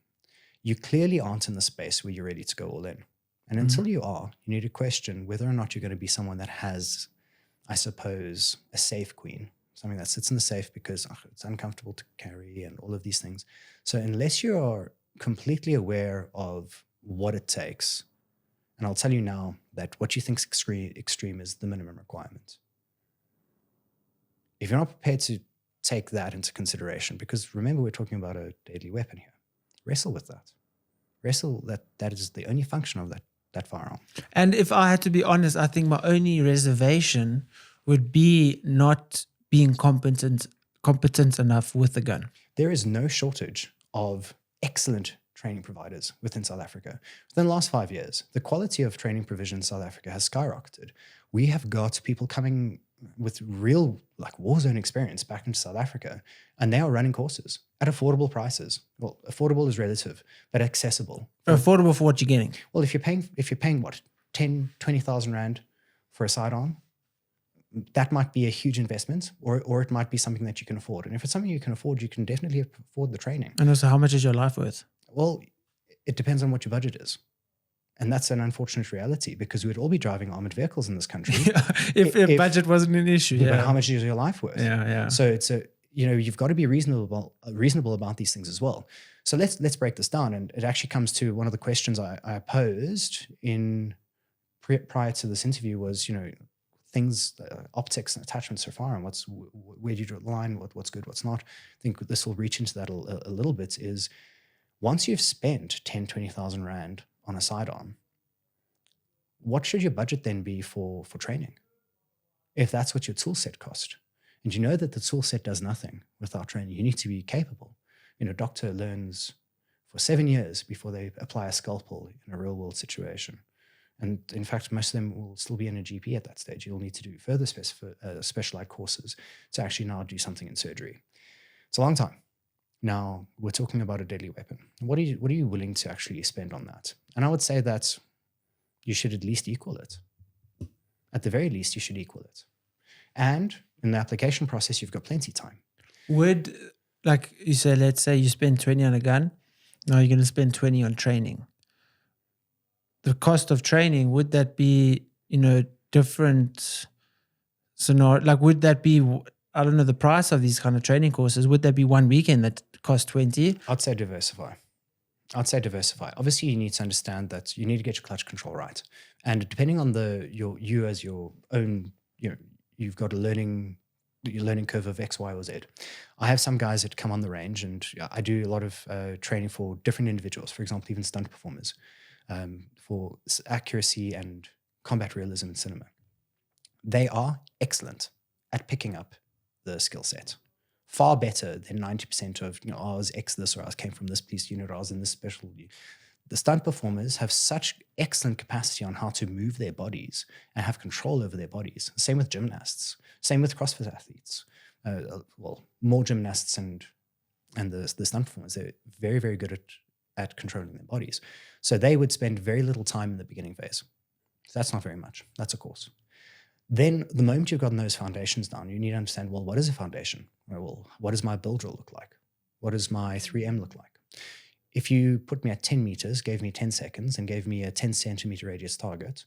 You clearly aren't in the space where you're ready to go all in. And until you are, you need to question whether or not you're going to be someone that has, I suppose, a safe queen, something that sits in the safe because it's uncomfortable to carry and all of these things. So unless you are completely aware of what it takes, and I'll tell you now that what you think is extreme is the minimum requirement. If you're not prepared to take that into consideration, because remember, we're talking about a deadly weapon here, wrestle with that. Wrestle that is the only function of that firearm. And if I had to be honest, I think my only reservation would be not being competent enough with the gun. There is no shortage of excellent training providers within South Africa. Within the last 5 years, the quality of training provision in South Africa has skyrocketed. We have got people coming with real like war zone experience back into South Africa, and they are running courses at affordable prices. Well, affordable is relative, but accessible. Affordable for what you're getting. Well, if you're paying what, 10, 20,000 Rand for a sidearm, that might be a huge investment, or it might be something that you can afford. And if it's something you can afford, you can definitely afford the training. And also, how much is your life worth? Well, it depends on what your budget is. And that's an unfortunate reality, because we'd all be driving armored vehicles in this country. if budget wasn't an issue. Yeah. But how much is your life worth? Yeah. So it's you've got to be reasonable about these things as well. So let's break this down. And it actually comes to one of the questions I posed prior to this interview was, things, optics and attachments for firearm. Where do you draw the line? What's good, what's not? I think this will reach into that a little bit. Is once you've spent 10, 20,000 Rand on a sidearm, what should your budget then be for training? If that's what your tool set cost, and you know that the tool set does nothing without training, you need to be capable. A doctor learns for 7 years before they apply a scalpel in a real world situation. And in fact, most of them will still be in a GP at that stage. You'll need to do further specialized courses to actually now do something in surgery. It's a long time. Now, we're talking about a deadly weapon. What are you willing to actually spend on that? And I would say that you should at least equal it. At the very least, you should equal it. And in the application process, you've got plenty of time. Would, like you say, let's say you spend 20 on a gun, now you're going to spend 20 on training. The cost of training, would that be, different scenario? Like, would that be, I don't know, the price of these kind of training courses, would that be one weekend that costs 20? I'd say diversify. Obviously, you need to understand that you need to get your clutch control right. And depending on you as your own, you've got your learning curve of X, Y, or Z. I have some guys that come on the range, and I do a lot of training for different individuals, for example, even stunt performers, for accuracy and combat realism in cinema. They are excellent at picking up the skill set. Far better than 90% of, I was X this, or I came from this police unit, or I was in this special. The stunt performers have such excellent capacity on how to move their bodies and have control over their bodies. Same with gymnasts. Same with CrossFit athletes. More gymnasts and the stunt performers, they're very, very good at controlling their bodies. So they would spend very little time in the beginning phase. So that's not very much. That's a course. Then the moment you've gotten those foundations down, you need to understand, what is a foundation? Well, what does my build drill look like? What does my 3M look like? If you put me at 10 meters, gave me 10 seconds, and gave me a 10 centimeter radius target,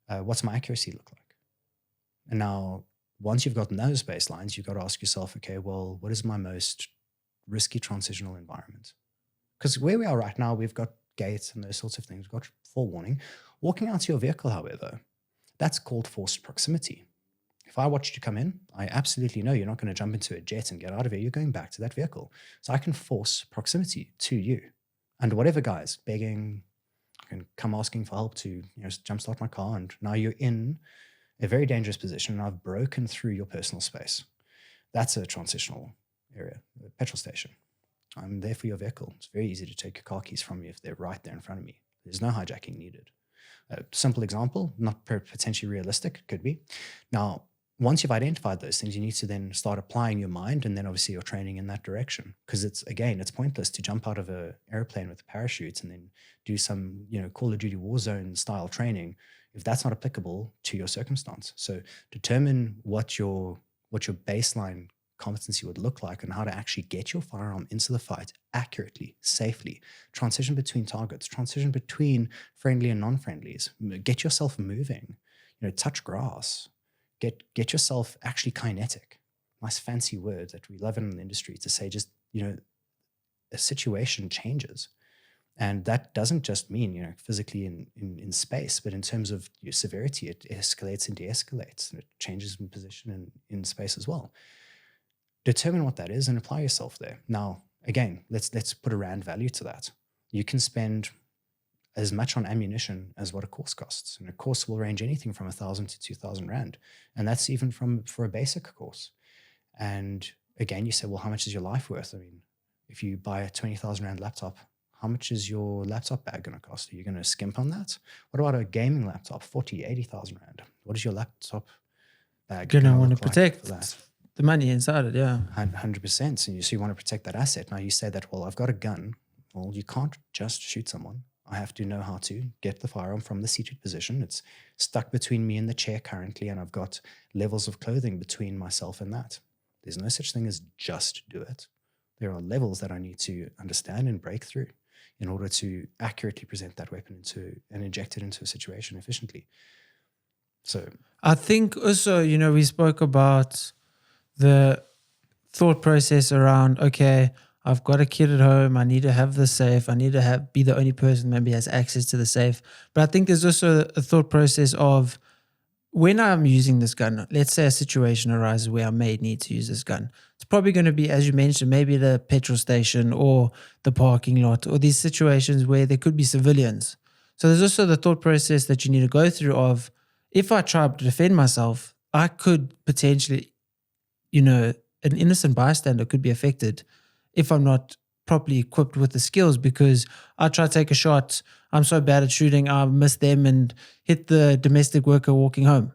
what's my accuracy look like? And now once you've gotten those baselines, you've got to ask yourself, okay, well, what is my most risky transitional environment? Because where we are right now, we've got gates and those sorts of things. We've got forewarning. Walking out to your vehicle, however, that's called forced proximity. If I watched you come in, I absolutely know you're not going to jump into a jet and get out of it. You're going back to that vehicle. So I can force proximity to you. And whatever guys begging, I can come asking for help to jumpstart my car, and now you're in a very dangerous position, and I've broken through your personal space. That's a transitional area, a petrol station. I'm there for your vehicle. It's very easy to take your car keys from you if they're right there in front of me. There's no hijacking needed. A simple example, not potentially realistic, could be. Now, once you've identified those things, you need to then start applying your mind and then obviously your training in that direction. Because it's pointless to jump out of an airplane with a parachute and then do some, Call of Duty Warzone style training if that's not applicable to your circumstance. So determine what your baseline competency would look like and how to actually get your firearm into the fight accurately, safely, transition between targets, transition between friendly and non-friendlies, get yourself moving, touch grass, get yourself actually kinetic. Nice fancy word that we love in the industry to say just, a situation changes. And that doesn't just mean, physically in space, but in terms of your severity, it escalates and de-escalates, and it changes in position in space as well. Determine what that is and apply yourself there. Now, again, let's put a rand value to that. You can spend as much on ammunition as what a course costs. And a course will range anything from 1,000 to 2,000 rand. And that's even for a basic course. And again, you say, well, how much is your life worth? I mean, if you buy a 20,000 rand laptop, how much is your laptop bag going to cost? Are you going to skimp on that? What about a gaming laptop? 40, 80,000 rand. What is your laptop bag going to look want to like protect for that? the money inside it, yeah. 100%. So you want to protect that asset. Now you say that, well, I've got a gun. Well, you can't just shoot someone. I have to know how to get the firearm from the seated position. It's stuck between me and the chair currently, and I've got levels of clothing between myself and that. There's no such thing as just do it. There are levels that I need to understand and break through in order to accurately present that weapon and inject it into a situation efficiently. So I think also, we spoke about the thought process around, okay, I've got a kid at home. I need to have the safe. I need to be the only person maybe has access to the safe. But I think there's also a thought process of when I'm using this gun, let's say a situation arises where I may need to use this gun. It's probably going to be, as you mentioned, maybe the petrol station or the parking lot or these situations where there could be civilians. So there's also the thought process that you need to go through of, if I try to defend myself, I could potentially, an innocent bystander could be affected if I'm not properly equipped with the skills, because I try to take a shot, I'm so bad at shooting, I miss them and hit the domestic worker walking home.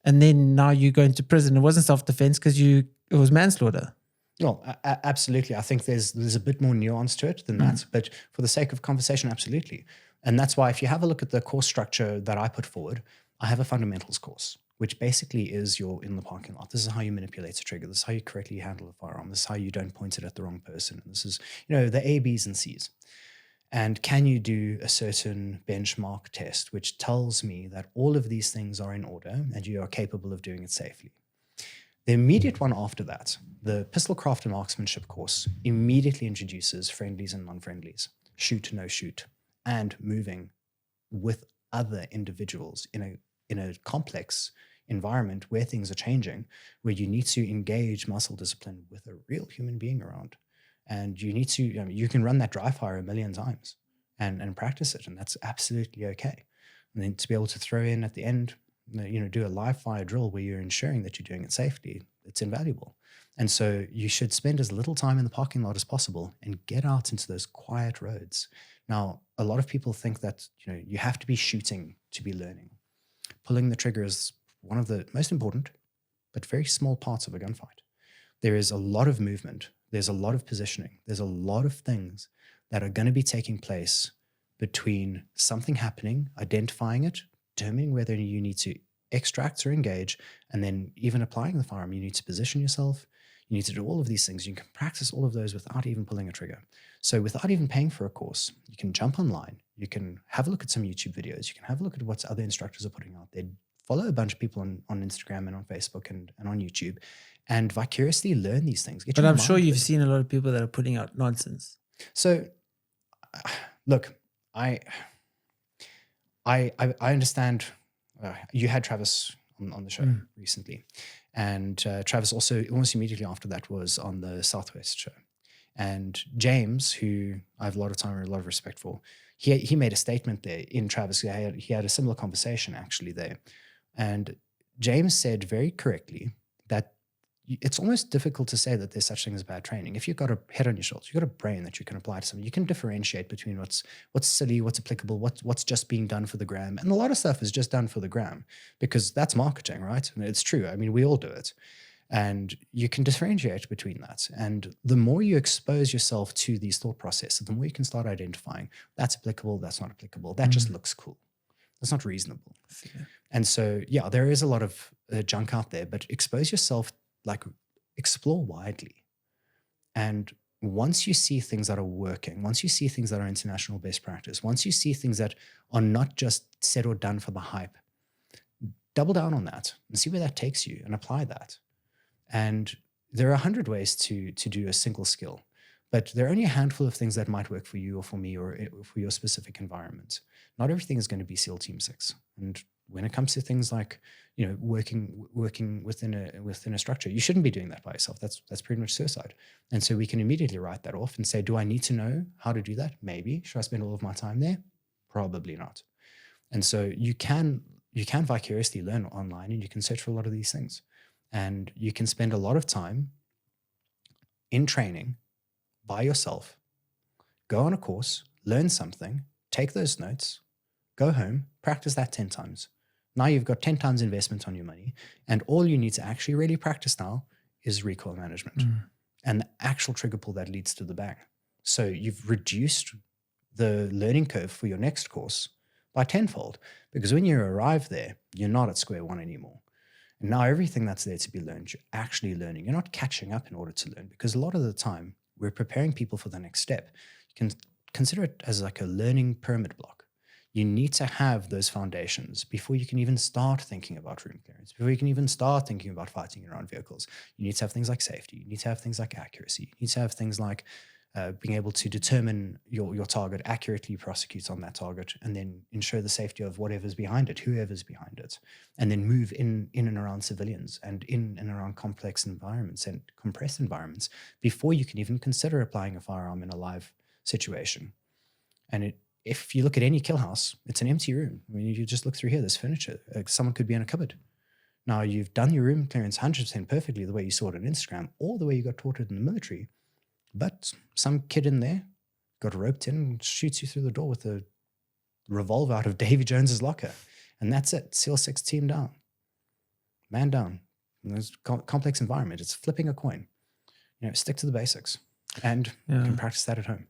And then now you go into prison. It wasn't self-defense because it was manslaughter. Well, absolutely. I think there's a bit more nuance to it than that, but for the sake of conversation, absolutely. And that's why if you have a look at the course structure that I put forward, I have a fundamentals course, which basically is you're in the parking lot. This is how you manipulate a trigger. This is how you correctly handle a firearm. This is how you don't point it at the wrong person. This is, the A, B's, and C's. And can you do a certain benchmark test, which tells me that all of these things are in order and you are capable of doing it safely? The immediate one after that, the pistol craft and marksmanship course, immediately introduces friendlies and non-friendlies, shoot, no shoot, and moving with other individuals in a complex environment where things are changing, where you need to engage muscle discipline with a real human being around. And you need to, you can run that dry fire a million times and practice it, and that's absolutely okay. And then to be able to throw in at the end, do a live fire drill where you're ensuring that you're doing it safely, it's invaluable. And so you should spend as little time in the parking lot as possible and get out into those quiet roads. Now, a lot of people think that, you have to be shooting to be learning. Pulling the trigger is one of the most important, but very small parts of a gunfight. There is a lot of movement. There's a lot of positioning. There's a lot of things that are going to be taking place between something happening, identifying it, determining whether you need to extract or engage, and then even applying the firearm. You need to position yourself. You need to do all of these things. You can practice all of those without even pulling a trigger. So without even paying for a course, you can jump online. You can have a look at some YouTube videos. You can have a look at what other instructors are putting out there follow a bunch of people on Instagram and on Facebook and on YouTube and vicariously learn these things. But I'm sure you've seen a lot of people that are putting out nonsense. So, look, I understand. You had Travis on the show recently, and Travis also almost immediately after that was on the Southwest show. And James, who I have a lot of time and a lot of respect for, he made a statement there in Travis. He had a similar conversation actually there, and James said very correctly that it's almost difficult to say that there's such thing as bad training. If you've got a head on your shoulders, you've got a brain that you can apply to something, you can differentiate between what's silly, what's applicable, what's just being done for the gram. And a lot of stuff is just done for the gram because that's marketing, right? And it's true. I mean, we all do it. And you can differentiate between that. And the more you expose yourself to these thought processes, the more you can start identifying that's applicable, that's not applicable, that just looks cool. That's not reasonable. Fair. And so, yeah, there is a lot of junk out there, but expose yourself, like explore widely. And once you see things that are working, once you see things that are international best practice, once you see things that are not just said or done for the hype, double down on that and see where that takes you and apply that. And there are 100 ways to do a single skill, but there are only a handful of things that might work for you or for me or for your specific environment. Not everything is going to be SEAL Team 6. And when it comes to things like, you know, working within a structure, you shouldn't be doing that by yourself. That's pretty much suicide. And so we can immediately write that off and say, do I need to know how to do that? Maybe. Should I spend all of my time there? Probably not. And so you can vicariously learn online, and you can search for a lot of these things. And you can spend a lot of time in training by yourself, go on a course, learn something, take those notes, go home, practice that 10 times. Now you've got 10 times investment on your money, and all you need to actually really practice now is recoil management and the actual trigger pull that leads to the bang. So you've reduced the learning curve for your next course by tenfold, because when you arrive there, you're not at square one anymore. And now everything that's there to be learned, you're actually learning. You're not catching up in order to learn, because a lot of the time we're preparing people for the next step. You can consider it as like a learning pyramid block. You need to have those foundations before you can even start thinking about room clearance, before you can even start thinking about fighting around vehicles. You need to have things like safety. You need to have things like accuracy. You need to have things like being able to determine your target, accurately prosecute on that target, and then ensure the safety of whatever's behind it, whoever's behind it, and then move in and around civilians and in and around complex environments and compressed environments before you can even consider applying a firearm in a live situation. And if you look at any kill house, it's an empty room. I mean, you just look through here, there's furniture. Someone could be in a cupboard. Now, you've done your room clearance 100% perfectly the way you saw it on Instagram or the way you got taught it in the military, but some kid in there got roped in and shoots you through the door with a revolver out of Davy Jones's locker. And that's it. SEAL 6 team down. Man down. There's complex environment. It's flipping a coin. You know, stick to the basics. And you can practice that at home.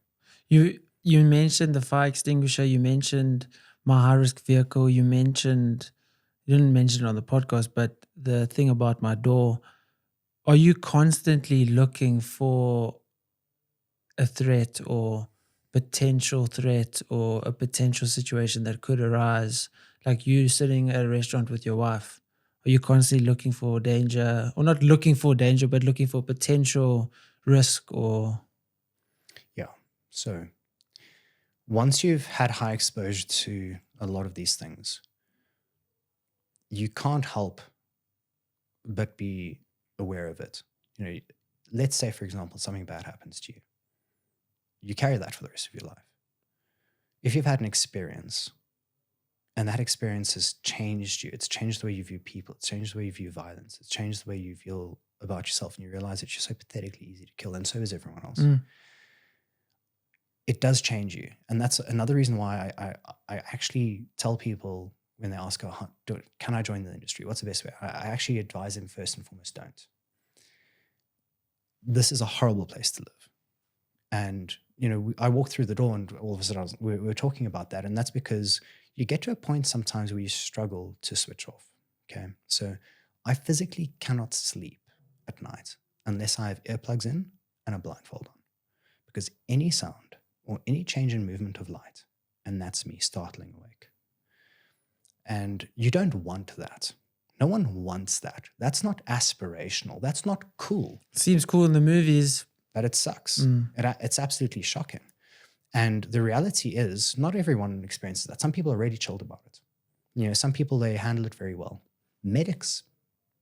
You mentioned the fire extinguisher. You mentioned my high-risk vehicle. You didn't mention it on the podcast, but the thing about my door, are you constantly looking for a threat or potential threat or a potential situation that could arise? Like you sitting at a restaurant with your wife, are you constantly looking for danger, or not looking for danger, but looking for potential risk or? Yeah. So once you've had high exposure to a lot of these things, you can't help but be aware of it. You know, let's say, for example, something bad happens to you. You carry that for the rest of your life. If you've had an experience and that experience has changed you, it's changed the way you view people, it's changed the way you view violence, it's changed the way you feel about yourself, and you realize that you're so pathetically easy to kill, and so is everyone else. It does change you. And that's another reason why I actually tell people when they ask, can I join the industry? What's the best way? I actually advise them first and foremost, don't. This is a horrible place to live. And, you know, I walked through the door and all of a sudden we were talking about that. And that's because you get to a point sometimes where you struggle to switch off. Okay. So I physically cannot sleep at night unless I have earplugs in and a blindfold on, because any sound or any change in movement of light, and that's me startling awake. And you don't want that. No one wants that. That's not aspirational. That's not cool. Seems cool in the movies. But it sucks. It's absolutely shocking. And the reality is not everyone experiences that. Some people are really chilled about it. You know, some people, they handle it very well. Medics,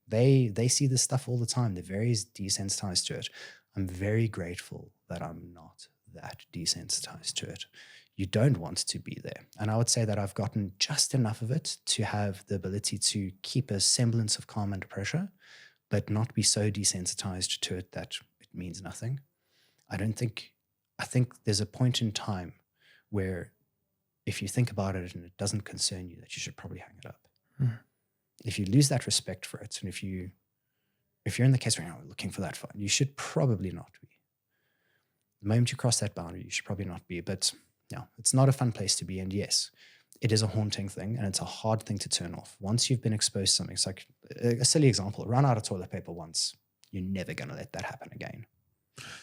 they see this stuff all the time. They're very desensitized to it. I'm very grateful that I'm not that desensitized to it. You don't want to be there. And I would say that I've gotten just enough of it to have the ability to keep a semblance of calm under pressure, but not be so desensitized to it that it means nothing. I think there's a point in time where if you think about it and it doesn't concern you, that you should probably hang it up. If you lose that respect for it, and if you're in the case where you're looking for that fun, you should probably not be. The moment you cross that boundary, you should probably not be. But yeah, it's not a fun place to be. And yes, it is a haunting thing, and it's a hard thing to turn off. Once you've been exposed to something, it's like a silly example, run out of toilet paper once, you're never going to let that happen again.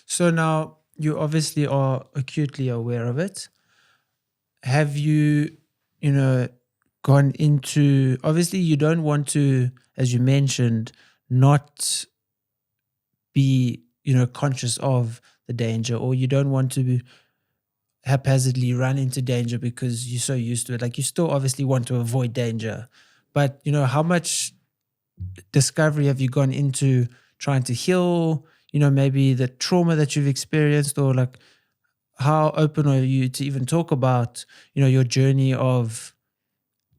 So now you obviously are acutely aware of it. Have you, gone into, obviously you don't want to, as you mentioned, not be, conscious of the danger, or you don't want to haphazardly run into danger because you're so used to it. Like, you still obviously want to avoid danger, but how much discovery have you gone into trying to heal, maybe the trauma that you've experienced, or like how open are you to even talk about, your journey of,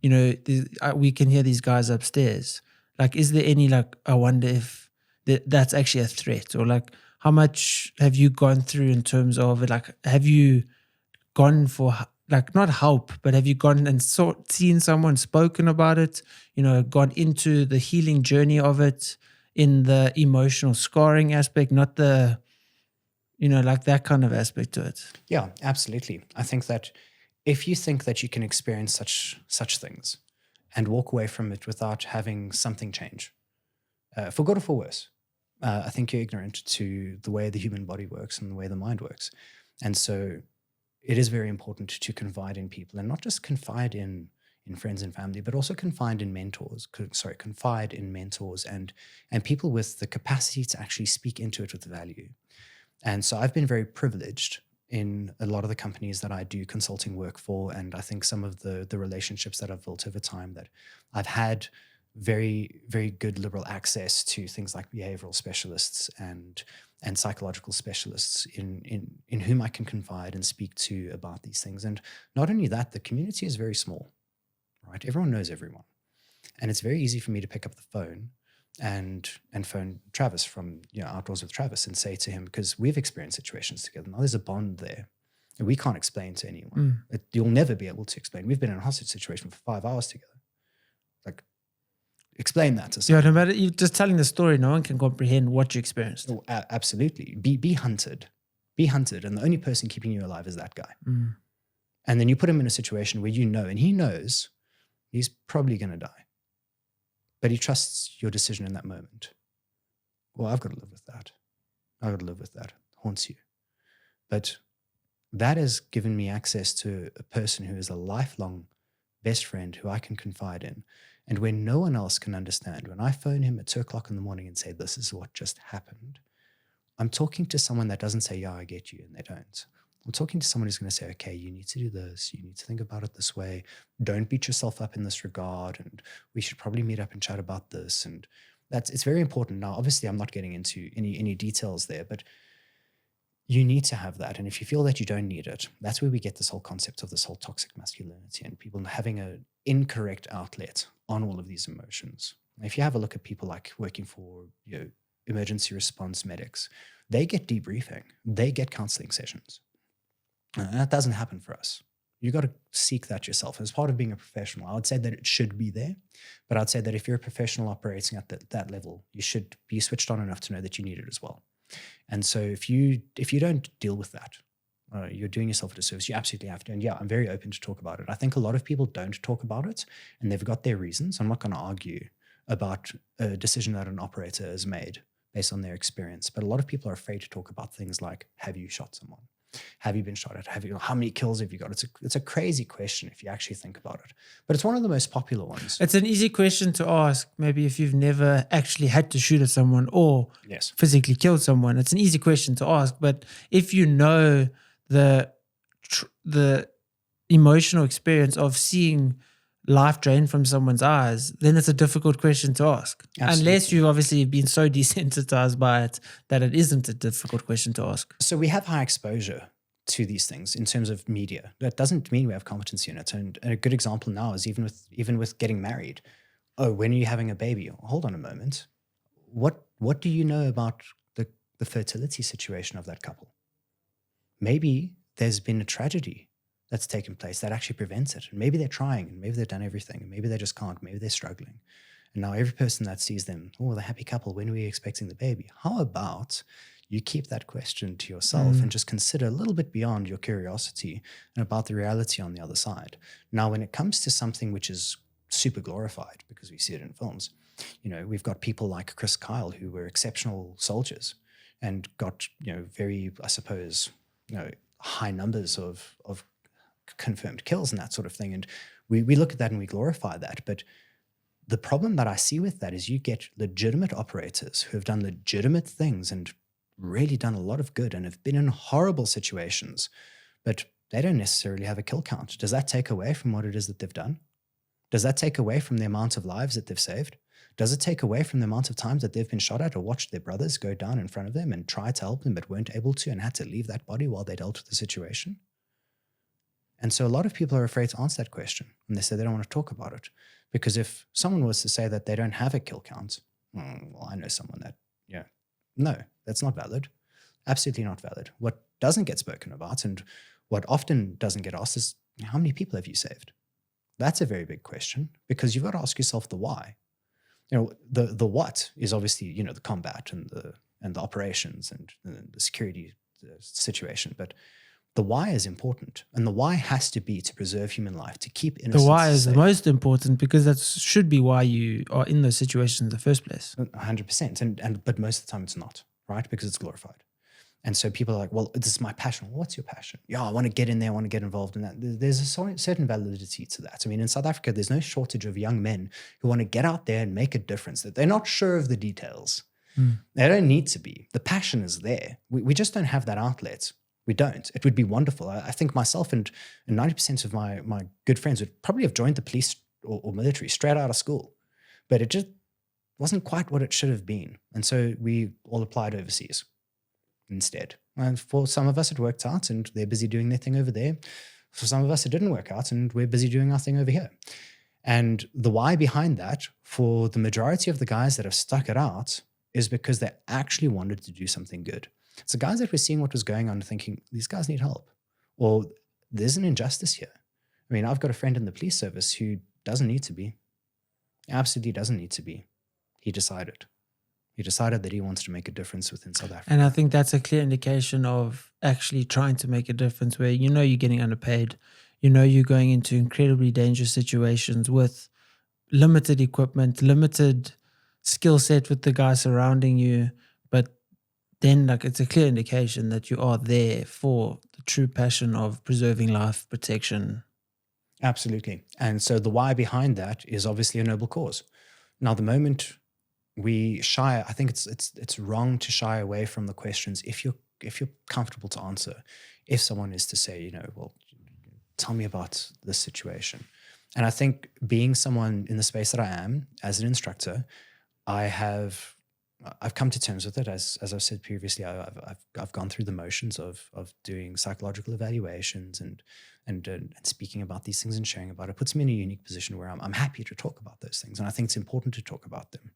we can hear these guys upstairs. Like, is there any, like, I wonder if that's actually a threat, or like how much have you gone through in terms of it? Like, have you gone for, like, not help, but have you gone and seen someone, spoken about it, gone into the healing journey of it in the emotional scarring aspect, not the, like that kind of aspect to it? Yeah, absolutely. I think that if you think that you can experience such things and walk away from it without having something change, for good or for worse, I think you're ignorant to the way the human body works and the way the mind works. And so it is very important to confide in people, and not just confide in friends and family, but also confide in mentors and people with the capacity to actually speak into it with value. And so I've been very privileged in a lot of the companies that I do consulting work for, and I think some of the relationships that I've built over time, that I've had very, very good liberal access to things like behavioral specialists and psychological specialists in whom I can confide and speak to about these things. And not only that, the community is very small, right? Everyone knows everyone. And it's very easy for me to pick up the phone and phone Travis from Outdoors with Travis and say to him, because we've experienced situations together. Now there's a bond there that we can't explain to anyone. You'll never be able to explain. We've been in a hostage situation for 5 hours together. Like, explain that to someone. Yeah, no matter, you just telling the story, no one can comprehend what you experienced. Oh, absolutely. Be hunted. Be hunted. And the only person keeping you alive is that guy. And then you put him in a situation where and he knows he's probably going to die, but he trusts your decision in that moment. Well, I've got to live with that. I've got to live with that. It haunts you. But that has given me access to a person who is a lifelong best friend who I can confide in. And when no one else can understand, when I phone him at 2:00 in the morning and say, this is what just happened, I'm talking to someone that doesn't say, yeah, I get you, and they don't. I'm talking to someone who's going to say, okay, you need to do this. You need to think about it this way. Don't beat yourself up in this regard. And we should probably meet up and chat about this. And it's very important. Now, obviously, I'm not getting into any details there, but you need to have that. And if you feel that you don't need it, that's where we get this whole concept of this whole toxic masculinity and people having an incorrect outlet on all of these emotions. If you have a look at people like working for emergency response medics, they get debriefing, they get counseling sessions. That doesn't happen for us. You got to seek that yourself. As part of being a professional, I would say that it should be there, but I'd say that if you're a professional operating at that level, you should be switched on enough to know that you need it as well. And so if you don't deal with that, you're doing yourself a disservice. You absolutely have to. And yeah, I'm very open to talk about it. I think a lot of people don't talk about it, and they've got their reasons. I'm not going to argue about a decision that an operator has made based on their experience, but a lot of people are afraid to talk about things like, have you shot someone? Have you been shot at? How many kills have you got? It's a crazy question if you actually think about it. But it's one of the most popular ones. It's an easy question to ask, maybe if you've never actually had to shoot at someone or physically killed someone. It's an easy question to ask. But if you know the emotional experience of seeing life drained from someone's eyes, then it's a difficult question to ask. Absolutely. Unless you've obviously been so desensitized by it that it isn't a difficult question to ask. So we have high exposure to these things in terms of media. That doesn't mean we have competence units. And a good example now is even with getting married. Oh, when are you having a baby? Hold on a moment. What do you know about the fertility situation of that couple? Maybe there's been a tragedy that's taken place that actually prevents it. And maybe they're trying, and maybe they've done everything, and maybe they just can't, maybe they're struggling. And now every person that sees them, oh, the happy couple, when are we expecting the baby? How about you keep that question to yourself and just consider a little bit beyond your curiosity and about the reality on the other side. Now, when it comes to something which is super glorified, because we see it in films, we've got people like Chris Kyle who were exceptional soldiers and got, very, I suppose, high numbers of confirmed kills and that sort of thing. And we look at that and we glorify that. But the problem that I see with that is you get legitimate operators who have done legitimate things and really done a lot of good and have been in horrible situations, but they don't necessarily have a kill count. Does that take away from what it is that they've done? Does that take away from the amount of lives that they've saved? Does it take away from the amount of times that they've been shot at or watched their brothers go down in front of them and tried to help them but weren't able to and had to leave that body while they dealt with the situation? And so a lot of people are afraid to answer that question, and they say they don't want to talk about it. Because if someone was to say that they don't have a kill count, well, I know someone that, no, that's not valid. Absolutely not valid. What doesn't get spoken about and what often doesn't get asked is, how many people have you saved? That's a very big question, because you've got to ask yourself the why. The what is obviously, the combat and the operations and the security situation, but the why is important, and the why has to be to preserve human life, to keep innocence. The why is safe. the most important, because that should be why you are in those situations in the first place. 100%, but most of the time it's not, right? Because it's glorified. And so people are like, well, this is my passion. Well, what's your passion? Yeah, I want to get in there, I want to get involved in that. There's a certain validity to that. I mean, in South Africa, there's no shortage of young men who want to get out there and make a difference, that they're not sure of the details. They don't need to be. The passion is there. We just don't have that outlet. We don't. It would be wonderful. I think myself and 90% of my good friends would probably have joined the police or military straight out of school, but it just wasn't quite what it should have been. And so we all applied overseas instead. And for some of us, it worked out and they're busy doing their thing over there. For some of us, it didn't work out and we're busy doing our thing over here. And the why behind that, for the majority of the guys that have stuck it out, is because they actually wanted to do something good. It's the guys that were seeing what was going on and thinking, these guys need help, or there's an injustice here. I mean, I've got a friend in the police service who doesn't need to be, absolutely doesn't need to be. He decided that he wants to make a difference within South Africa. And I think that's a clear indication of actually trying to make a difference, where you're getting underpaid, you're going into incredibly dangerous situations with limited equipment, limited skill set with the guys surrounding you, but then it's a clear indication that you are there for the true passion of preserving life, protection. Absolutely. And so the why behind that is obviously a noble cause. Now, the moment we shy, I think it's wrong to shy away from the questions if you're comfortable to answer. If someone is to say, well, tell me about this situation. And I think being someone in the space that I am as an instructor, I've come to terms with it. As I've said previously, I've gone through the motions of doing psychological evaluations and speaking about these things and sharing about it. It puts me in a unique position where I'm happy to talk about those things, and I think it's important to talk about them.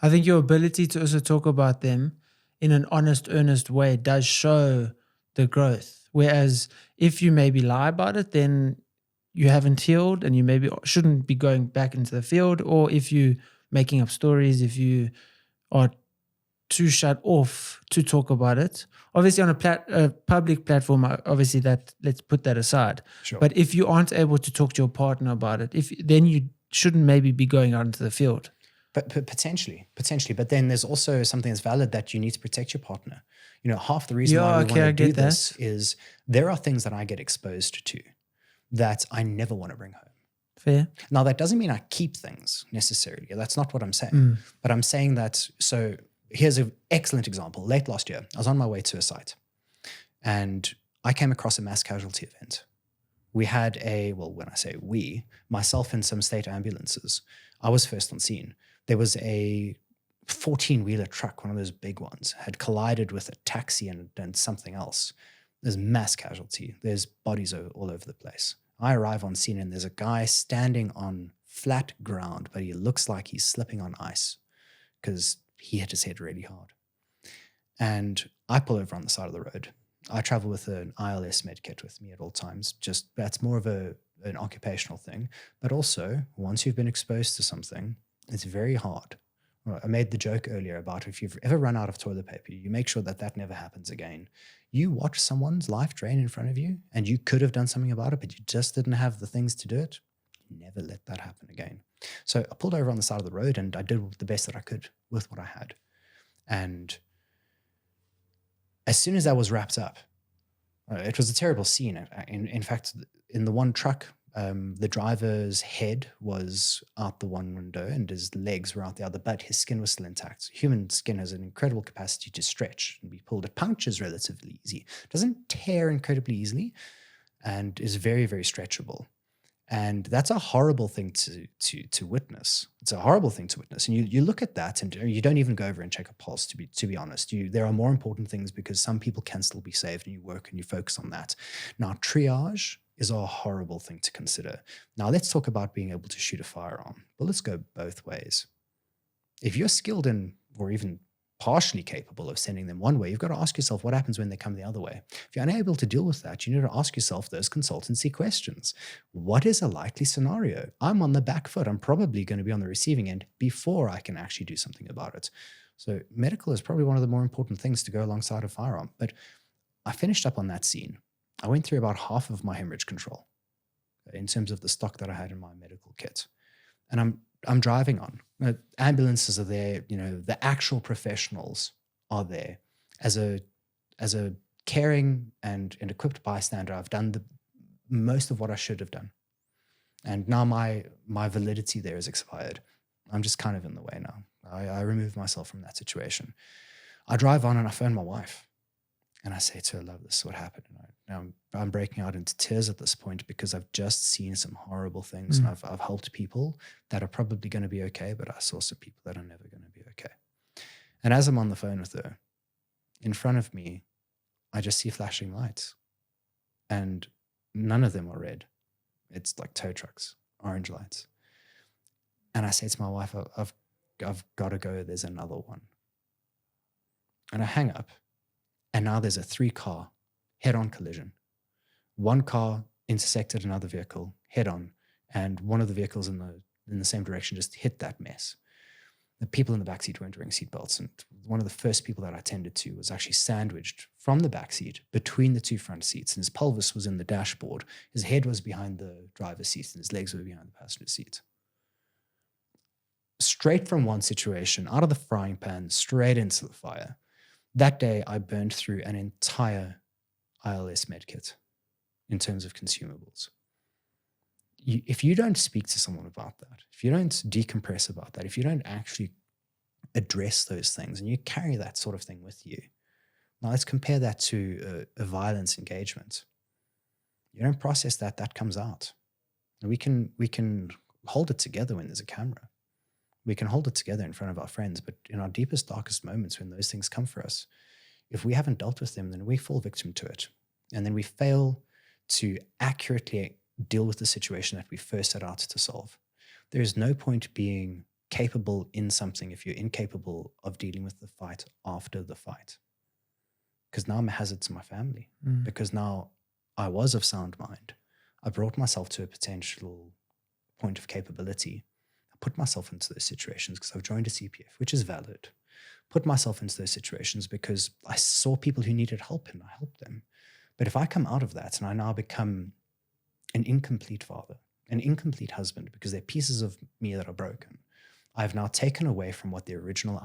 I think your ability to also talk about them in an honest, earnest way does show the growth. Whereas if you maybe lie about it, then you haven't healed and you maybe shouldn't be going back into the field. Or if you're making up stories, if you are too shut off to talk about it. Obviously on a public platform, obviously let's put that aside. Sure. But if you aren't able to talk to your partner about it, then you shouldn't maybe be going out into the field. But potentially. But then there's also something that's valid, that you need to protect your partner. Half the reason why we want to do this is there are things that I get exposed to that I never want to bring home. Fair. Now, that doesn't mean I keep things necessarily. That's not what I'm saying. But I'm saying that, so here's an excellent example. Late last year, I was on my way to a site and I came across a mass casualty event. We had when I say we, myself and some state ambulances, I was first on scene. There was a 14-wheeler truck, one of those big ones, had collided with a taxi and something else. There's mass casualty. There's bodies all over the place. I arrive on scene and there's a guy standing on flat ground, but he looks like he's slipping on ice because he hit his head really hard. And I pull over on the side of the road. I travel with an ILS med kit with me at all times. Just that's more of an occupational thing. But also, once you've been exposed to something, it's very hard. I made the joke earlier about if you've ever run out of toilet paper, you make sure that never happens again. You watch someone's life drain in front of you and you could have done something about it, but you just didn't have the things to do it. Never let that happen again. So I pulled over on the side of the road and I did the best that I could with what I had. And as soon as that was wrapped up, it was a terrible scene. In fact, in the one truck, the driver's head was out the one window and his legs were out the other, but his skin was still intact. Human skin has an incredible capacity to stretch and be pulled. It punctures relatively easy. It doesn't tear incredibly easily and is very, very stretchable. And that's a horrible thing to witness. It's a horrible thing to witness. And you look at that and you don't even go over and check a pulse, to be honest. There are more important things because some people can still be saved and you work and you focus on that. Now, triage is a horrible thing to consider. Now, let's talk about being able to shoot a firearm. But let's go both ways. If you're skilled in, or even partially capable of sending them one way, you've got to ask yourself what happens when they come the other way. If you're unable to deal with that, you need to ask yourself those consultancy questions. What is a likely scenario? I'm on the back foot. I'm probably going to be on the receiving end before I can actually do something about it. So medical is probably one of the more important things to go alongside a firearm. But I finished up on that scene. I went through about half of my hemorrhage control in terms of the stock that I had in my medical kit. And I'm driving on. Ambulances are there, the actual professionals are there. As a caring and equipped bystander, I've done most of what I should have done. And now my validity there is expired. I'm just kind of in the way now. I remove myself from that situation. I drive on and I phone my wife. And I say to her, love, this is what happened. And I'm breaking out into tears at this point because I've just seen some horrible things. And I've helped people that are probably going to be okay, but I saw some people that are never going to be okay. And as I'm on the phone with her, in front of me, I just see flashing lights. And none of them are red. It's like tow trucks, orange lights. And I say to my wife, I've got to go. There's another one. And I hang up. And now there's a 3-car head-on collision. One car intersected another vehicle head-on, and one of the vehicles in the same direction just hit that mess. The people in the backseat weren't wearing seatbelts, and one of the first people that I tended to was actually sandwiched from the backseat between the 2 front seats, and his pelvis was in the dashboard. His head was behind the driver's seat, and his legs were behind the passenger seat. Straight from one situation, out of the frying pan, straight into the fire. That day, I burned through an entire ILS medkit in terms of consumables. If you don't speak to someone about that, if you don't decompress about that, if you don't actually address those things and you carry that sort of thing with you, now let's compare that to a violence engagement. You don't process that comes out. We can hold it together when there's a camera. We can hold it together in front of our friends, but in our deepest, darkest moments when those things come for us, if we haven't dealt with them, then we fall victim to it. And then we fail to accurately deal with the situation that we first set out to solve. There is no point being capable in something if you're incapable of dealing with the fight after the fight. Because now I'm a hazard to my family. Because now I was of sound mind. I brought myself to a potential point of capability. Put myself into those situations because I've joined a CPF, which is valid. Put myself into those situations because I saw people who needed help and I helped them. But if I come out of that and I now become an incomplete father, an incomplete husband, because they're pieces of me that are broken, I've now taken away from what the original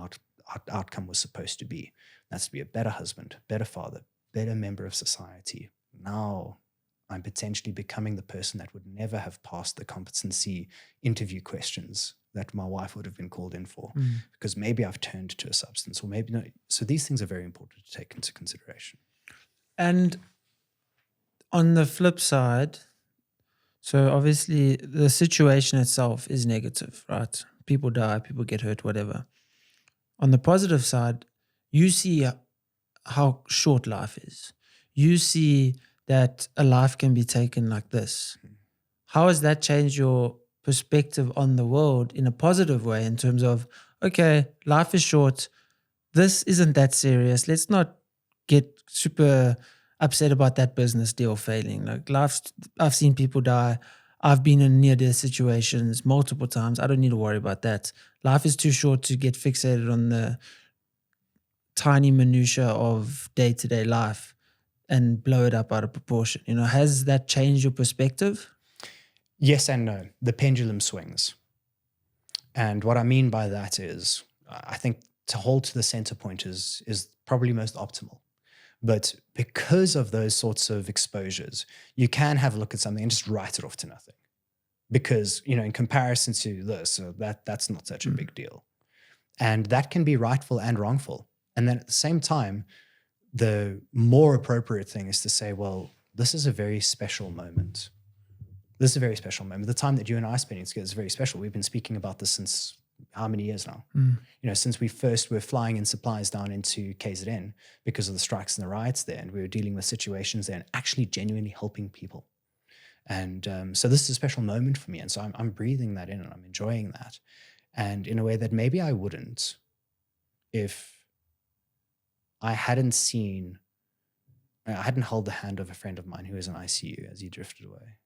outcome was supposed to be. That's to be a better husband, better father, better member of society. Now I'm potentially becoming the person that would never have passed the competency interview questions that my wife would have been called in for, because maybe I've turned to a substance, or maybe not. So these things are very important to take into consideration. And on the flip side, so obviously the situation itself is negative, right? People die, people get hurt, whatever. On the positive side, you see how short life is. You see that a life can be taken like this. How has that changed your perspective on the world in a positive way, in terms of, okay, life is short, this isn't that serious, let's not get super upset about that business deal failing. Like, I've seen people die, I've been in near-death situations multiple times, I don't need to worry about that. Life is too short to get fixated on the tiny minutiae of day-to-day life and blow it up out of proportion. You know, has that changed your perspective? Yes and no. The pendulum swings. And what I mean by that is, I think to hold to the center point is probably most optimal. But because of those sorts of exposures, you can have a look at something and just write it off to nothing. Because, you know, in comparison to this, that's not such a big deal. And that can be rightful and wrongful. And then at the same time, the more appropriate thing is to say, well, this is a very special moment. This is a very special moment. The time that you and I are spending together is very special. We've been speaking about this since how many years now? You know, since we first were flying in supplies down into KZN because of the strikes and the riots there, and we were dealing with situations there and actually genuinely helping people. And so this is a special moment for me. And so I'm breathing that in and I'm enjoying that. And in a way that maybe I wouldn't if I hadn't held the hand of a friend of mine who was in ICU as he drifted away.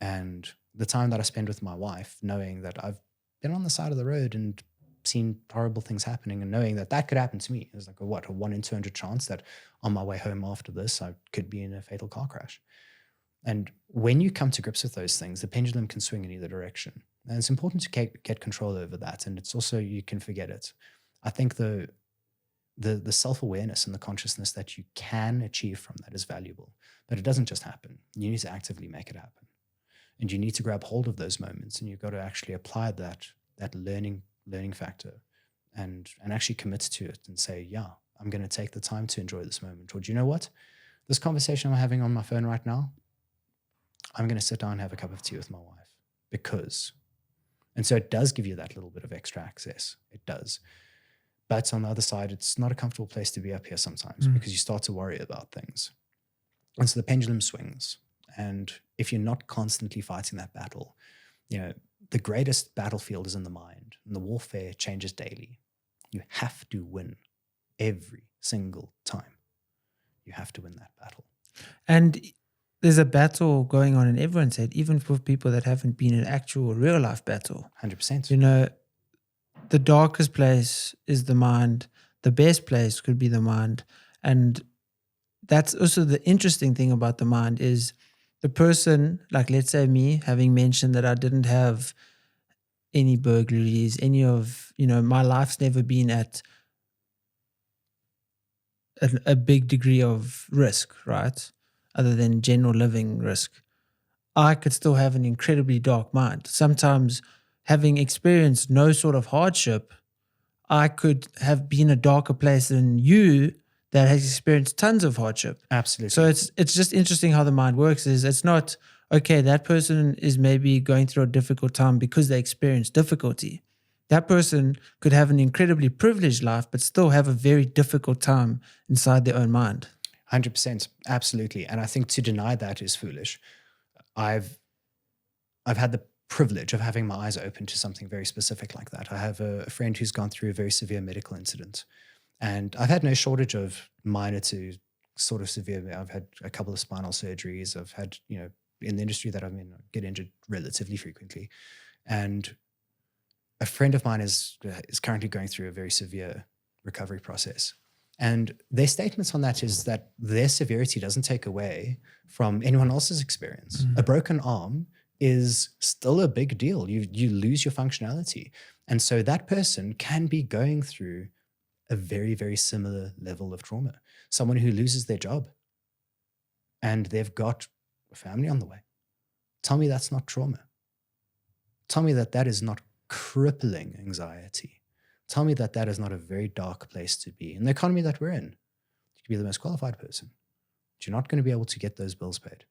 And the time that I spend with my wife, knowing that I've been on the side of the road and seen horrible things happening, and knowing that that could happen to me. It's like a 1 in 200 chance that on my way home after this, I could be in a fatal car crash. And when you come to grips with those things, the pendulum can swing in either direction. And it's important to get control over that. And it's also, you can forget it. I think the self-awareness and the consciousness that you can achieve from that is valuable. But it doesn't just happen. You need to actively make it happen. And you need to grab hold of those moments, and you've got to actually apply that learning factor and actually commit to it and say, yeah, I'm going to take the time to enjoy this moment. Or do you know what? This conversation I'm having on my phone right now, I'm going to sit down and have a cup of tea with my wife because. And so it does give you that little bit of extra access. It does. But on the other side, it's not a comfortable place to be up here sometimes because you start to worry about things. And so the pendulum swings. And if you're not constantly fighting that battle, you know, the greatest battlefield is in the mind, and the warfare changes daily. You have to win every single time. You have to win that battle. And there's a battle going on in everyone's head, even for people that haven't been in actual real life battle. 100%. You know, the darkest place is the mind. The best place could be the mind. And that's also the interesting thing about the mind is the person, like let's say me, having mentioned that I didn't have any burglaries, any of, you know, my life's never been at a big degree of risk, right? Other than general living risk. I could still have an incredibly dark mind. Sometimes having experienced no sort of hardship, I could have been a darker place than you that has experienced tons of hardship. Absolutely. So it's just interesting how the mind works. Is it's not, okay, that person is maybe going through a difficult time because they experienced difficulty. That person could have an incredibly privileged life but still have a very difficult time inside their own mind. 100%. Absolutely. And I think to deny that is foolish. I've had the privilege of having my eyes open to something very specific like that. I have a friend who's gone through a very severe medical incident. And I've had no shortage of minor to sort of severe. I've had a couple of spinal surgeries. I've had, you know, in the industry that I'm in, I get injured relatively frequently. And a friend of mine is currently going through a very severe recovery process. And their statements on that is that their severity doesn't take away from anyone else's experience. A broken arm is still a big deal. You lose your functionality. And so that person can be going through a very, very similar level of trauma. Someone who loses their job and they've got a family on the way. Tell me that's not trauma. Tell me that that is not crippling anxiety. Tell me that that is not a very dark place to be. In the economy that we're in, you could be the most qualified person, but you're not going to be able to get those bills paid.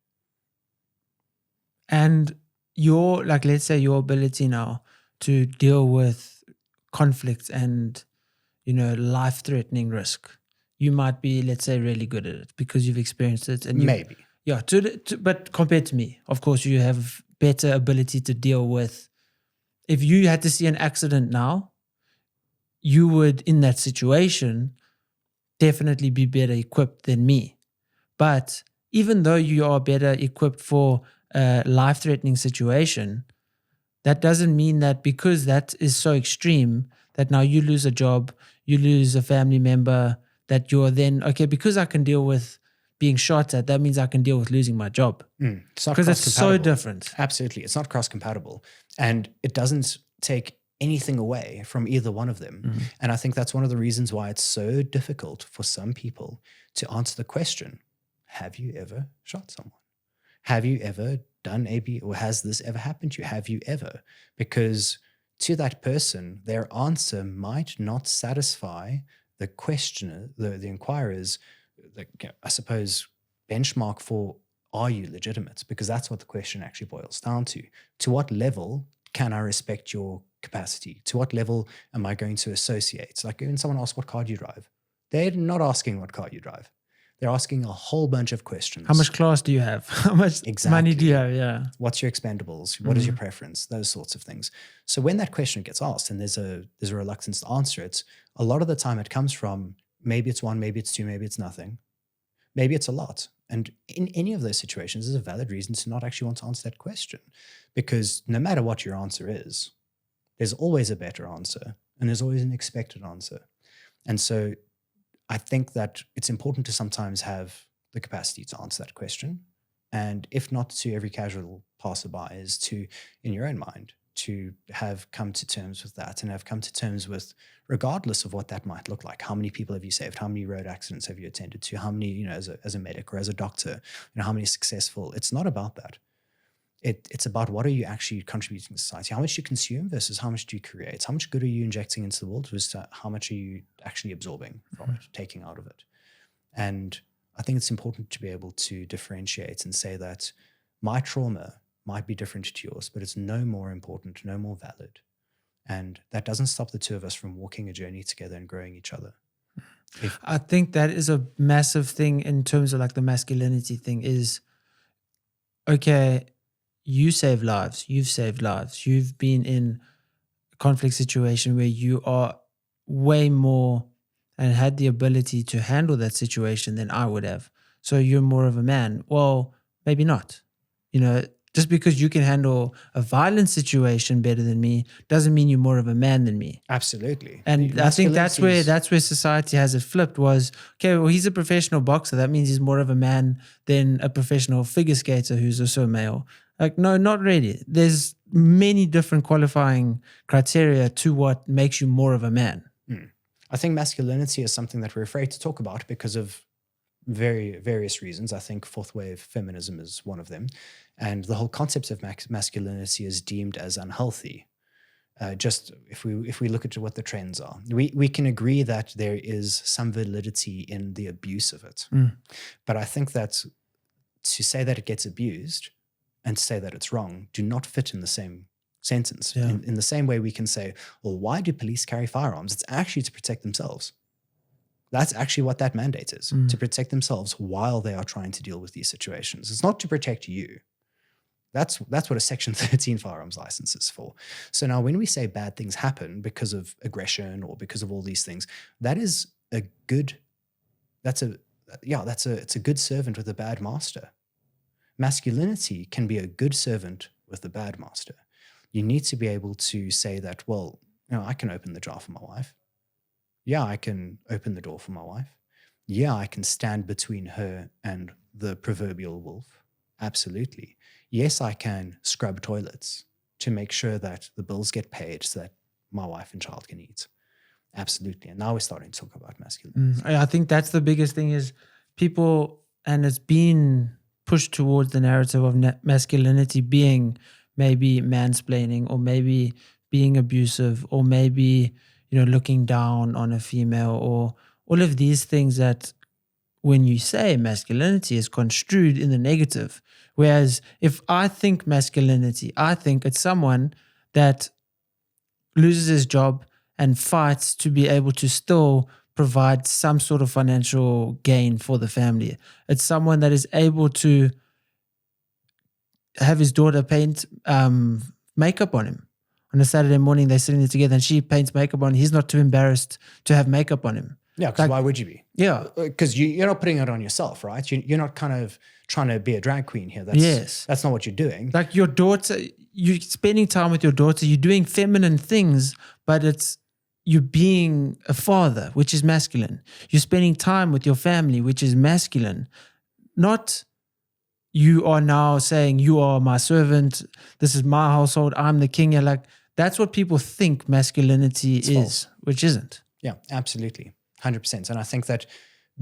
And your, like, let's say your ability now to deal with conflict and, you know, life-threatening risk, you might be, let's say, really good at it because you've experienced it. And Maybe. Yeah, but compared to me, of course, you have better ability to deal with. If you had to see an accident now, you would, in that situation, definitely be better equipped than me. But even though you are better equipped for a life-threatening situation, that doesn't mean that because that is so extreme that now you lose a job, you lose a family member, that you're then, okay, because I can deal with being shot at, that means I can deal with losing my job. Because it's so different. Absolutely. It's not cross-compatible. And it doesn't take anything away from either one of them. And I think that's one of the reasons why it's so difficult for some people to answer the question, have you ever shot someone? Have you ever done AB, or has this ever happened to you? Have you ever? Because to that person, their answer might not satisfy the questioner, the inquirer's, I suppose, benchmark for, are you legitimate? Because that's what the question actually boils down to. To what level can I respect your capacity? To what level am I going to associate? Like when someone asks, what car do you drive? They're not asking what car you drive. They're asking a whole bunch of questions. How much class do you have? How much money do you have? Yeah. What's your expendables? What is your preference? Those sorts of things. So when that question gets asked and there's a reluctance to answer it, a lot of the time it comes from maybe it's one, maybe it's two, maybe it's nothing. Maybe it's a lot. And in any of those situations, there's a valid reason to not actually want to answer that question. Because no matter what your answer is, there's always a better answer and there's always an expected answer. And so I think that it's important to sometimes have the capacity to answer that question. And if not to every casual passerby, is to, in your own mind, to have come to terms with that and have come to terms with, regardless of what that might look like, how many people have you saved? How many road accidents have you attended to? How many, you know, as a medic or as a doctor, you know, how many successful? It's not about that. It's about what are you actually contributing to society? How much do you consume versus how much do you create? How much good are you injecting into the world versus how much are you actually absorbing from it, taking out of it? And I think it's important to be able to differentiate and say that my trauma might be different to yours, but it's no more important, no more valid. And that doesn't stop the two of us from walking a journey together and growing each other. I think that is a massive thing in terms of like the masculinity thing is, okay, you save lives, you've saved lives, you've been in a conflict situation where you are way more and had the ability to handle that situation than I would have. So you're more of a man. Well, maybe not. You know, just because you can handle a violent situation better than me doesn't mean you're more of a man than me. Absolutely. And I think that's where society has it flipped was, okay, well, he's a professional boxer. That means he's more of a man than a professional figure skater who's also male. Like, no, not really. There's many different qualifying criteria to what makes you more of a man. I think masculinity is something that we're afraid to talk about because of various reasons. I think fourth wave feminism is one of them. And the whole concept of masculinity is deemed as unhealthy. Just if we look at what the trends are, we can agree that there is some validity in the abuse of it. But I think that to say that it gets abused and to say that it's wrong do not fit in the same sentence. Yeah. In the same way we can say, well, why do police carry firearms? It's actually to protect themselves. That's actually what that mandate is, to protect themselves while they are trying to deal with these situations. It's not to protect you. That's what a Section 13 firearms license is for. So now when we say bad things happen because of aggression or because of all these things, it's a good servant with a bad master. Masculinity can be a good servant with a bad master. You need to be able to say that, well, you know, I can open the jar for my wife. Yeah, I can open the door for my wife. Yeah, I can stand between her and the proverbial wolf Absolutely. Yes, I can scrub toilets to make sure that the bills get paid so that my wife and child can eat. Absolutely. And now we're starting to talk about masculinity. I think that's the biggest thing is people, and it's been pushed towards the narrative of masculinity being maybe mansplaining, or maybe being abusive, or maybe, looking down on a female, or all of these things that when you say masculinity is construed in the negative. Whereas if I think masculinity, I think it's someone that loses his job and fights to be able to still provide some sort of financial gain for the family. It's someone that is able to have his daughter paint makeup on him. On a Saturday morning, they're sitting there together and she paints makeup on him. He's not too embarrassed to have makeup on him. Yeah, because why would you be? Yeah. Because you're not putting it on yourself, right? You're not kind of trying to be a drag queen here. That's not what you're doing. Like your daughter, you're spending time with your daughter, you're doing feminine things, but it's you being a father, which is masculine. You're spending time with your family, which is masculine. Not you are now saying, you are my servant, this is my household, I'm the king. You're like, that's what people think masculinity is, false. Which isn't. Yeah, absolutely. 100%. And I think that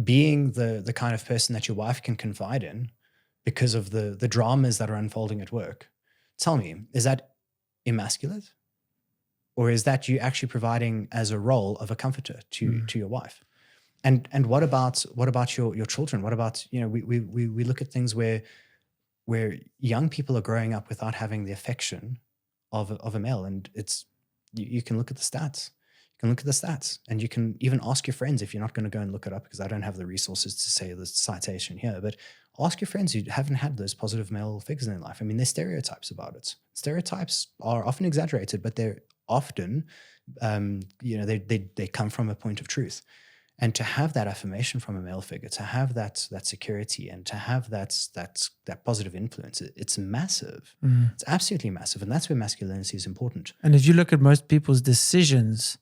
being the kind of person that your wife can confide in because of the dramas that are unfolding at work, tell me, is that emasculate? Or is that you actually providing as a role of a comforter to your wife? And what about your children? What about, we look at things where young people are growing up without having the affection of a male, and it's you can look at the stats. You can look at the stats, and you can even ask your friends if you're not going to go and look it up, because I don't have the resources to say the citation here, but ask your friends who haven't had those positive male figures in their life. I mean, there's stereotypes about it. Stereotypes are often exaggerated, but they're often, they come from a point of truth. And to have that affirmation from a male figure, to have that security, and to have that positive influence, it's massive. It's absolutely massive. And that's where masculinity is important. And if you look at most people's decisions,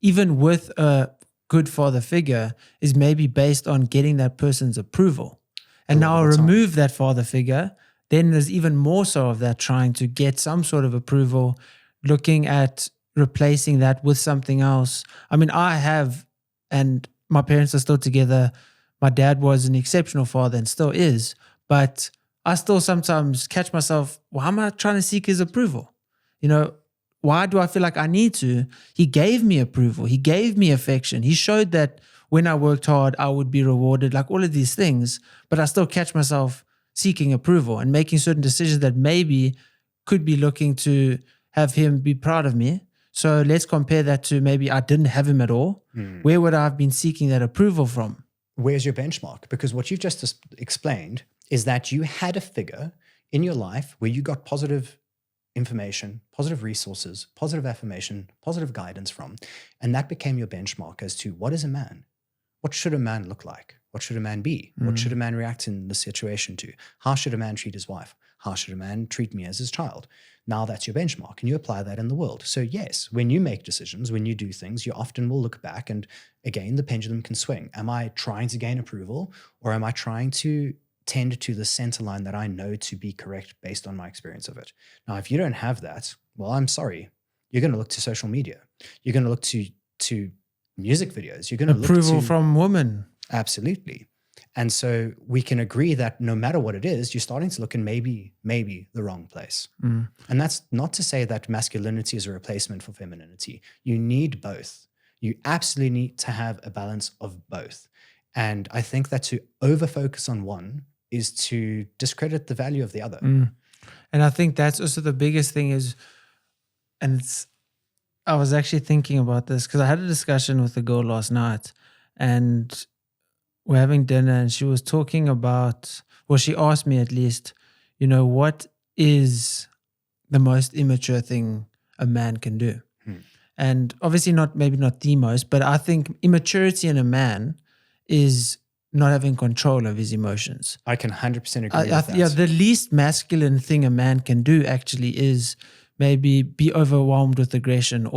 even with a good father figure, is maybe based on getting that person's approval. And now remove that father figure, then there's even more so of that trying to get some sort of approval, looking at replacing that with something else. I mean, I have, and my parents are still together. My dad was an exceptional father and still is, but I still sometimes catch myself, why am I trying to seek his approval? Why do I feel like I need to? He gave me approval. He gave me affection. He showed that when I worked hard, I would be rewarded, like all of these things, but I still catch myself seeking approval and making certain decisions that maybe could be looking to have him be proud of me. So let's compare that to maybe I didn't have him at all. Where would I have been seeking that approval from? Where's your benchmark? Because what you've just explained is that you had a figure in your life where you got positive information, positive resources, positive affirmation, positive guidance from, and that became your benchmark as to what is a man? What should a man look like? What should a man be? What should a man react in the situation to? How should a man treat his wife? How should a man treat me as his child? Now that's your benchmark, and you apply that in the world. So yes, when you make decisions, when you do things, you often will look back, and again, the pendulum can swing. Am I trying to gain approval, or am I trying to tend to the center line that I know to be correct based on my experience of it? Now, if you don't have that, well, I'm sorry. You're going to look to social media. You're going to look to music videos. You're going to approval look to from women. Absolutely. And so we can agree that no matter what it is, you're starting to look in maybe the wrong place. And that's not to say that masculinity is a replacement for femininity. You need both. You absolutely need to have a balance of both. And I think that to over-focus on one is to discredit the value of the other. And I think that's also the biggest thing is, and I was actually thinking about this because I had a discussion with a girl last night, and we're having dinner, and she was talking about, well, she asked me at least, what is the most immature thing a man can do? And obviously maybe not the most, but I think immaturity in a man is not having control of his emotions. I can 100% agree with that. Yeah, the least masculine thing a man can do actually is maybe be overwhelmed with aggression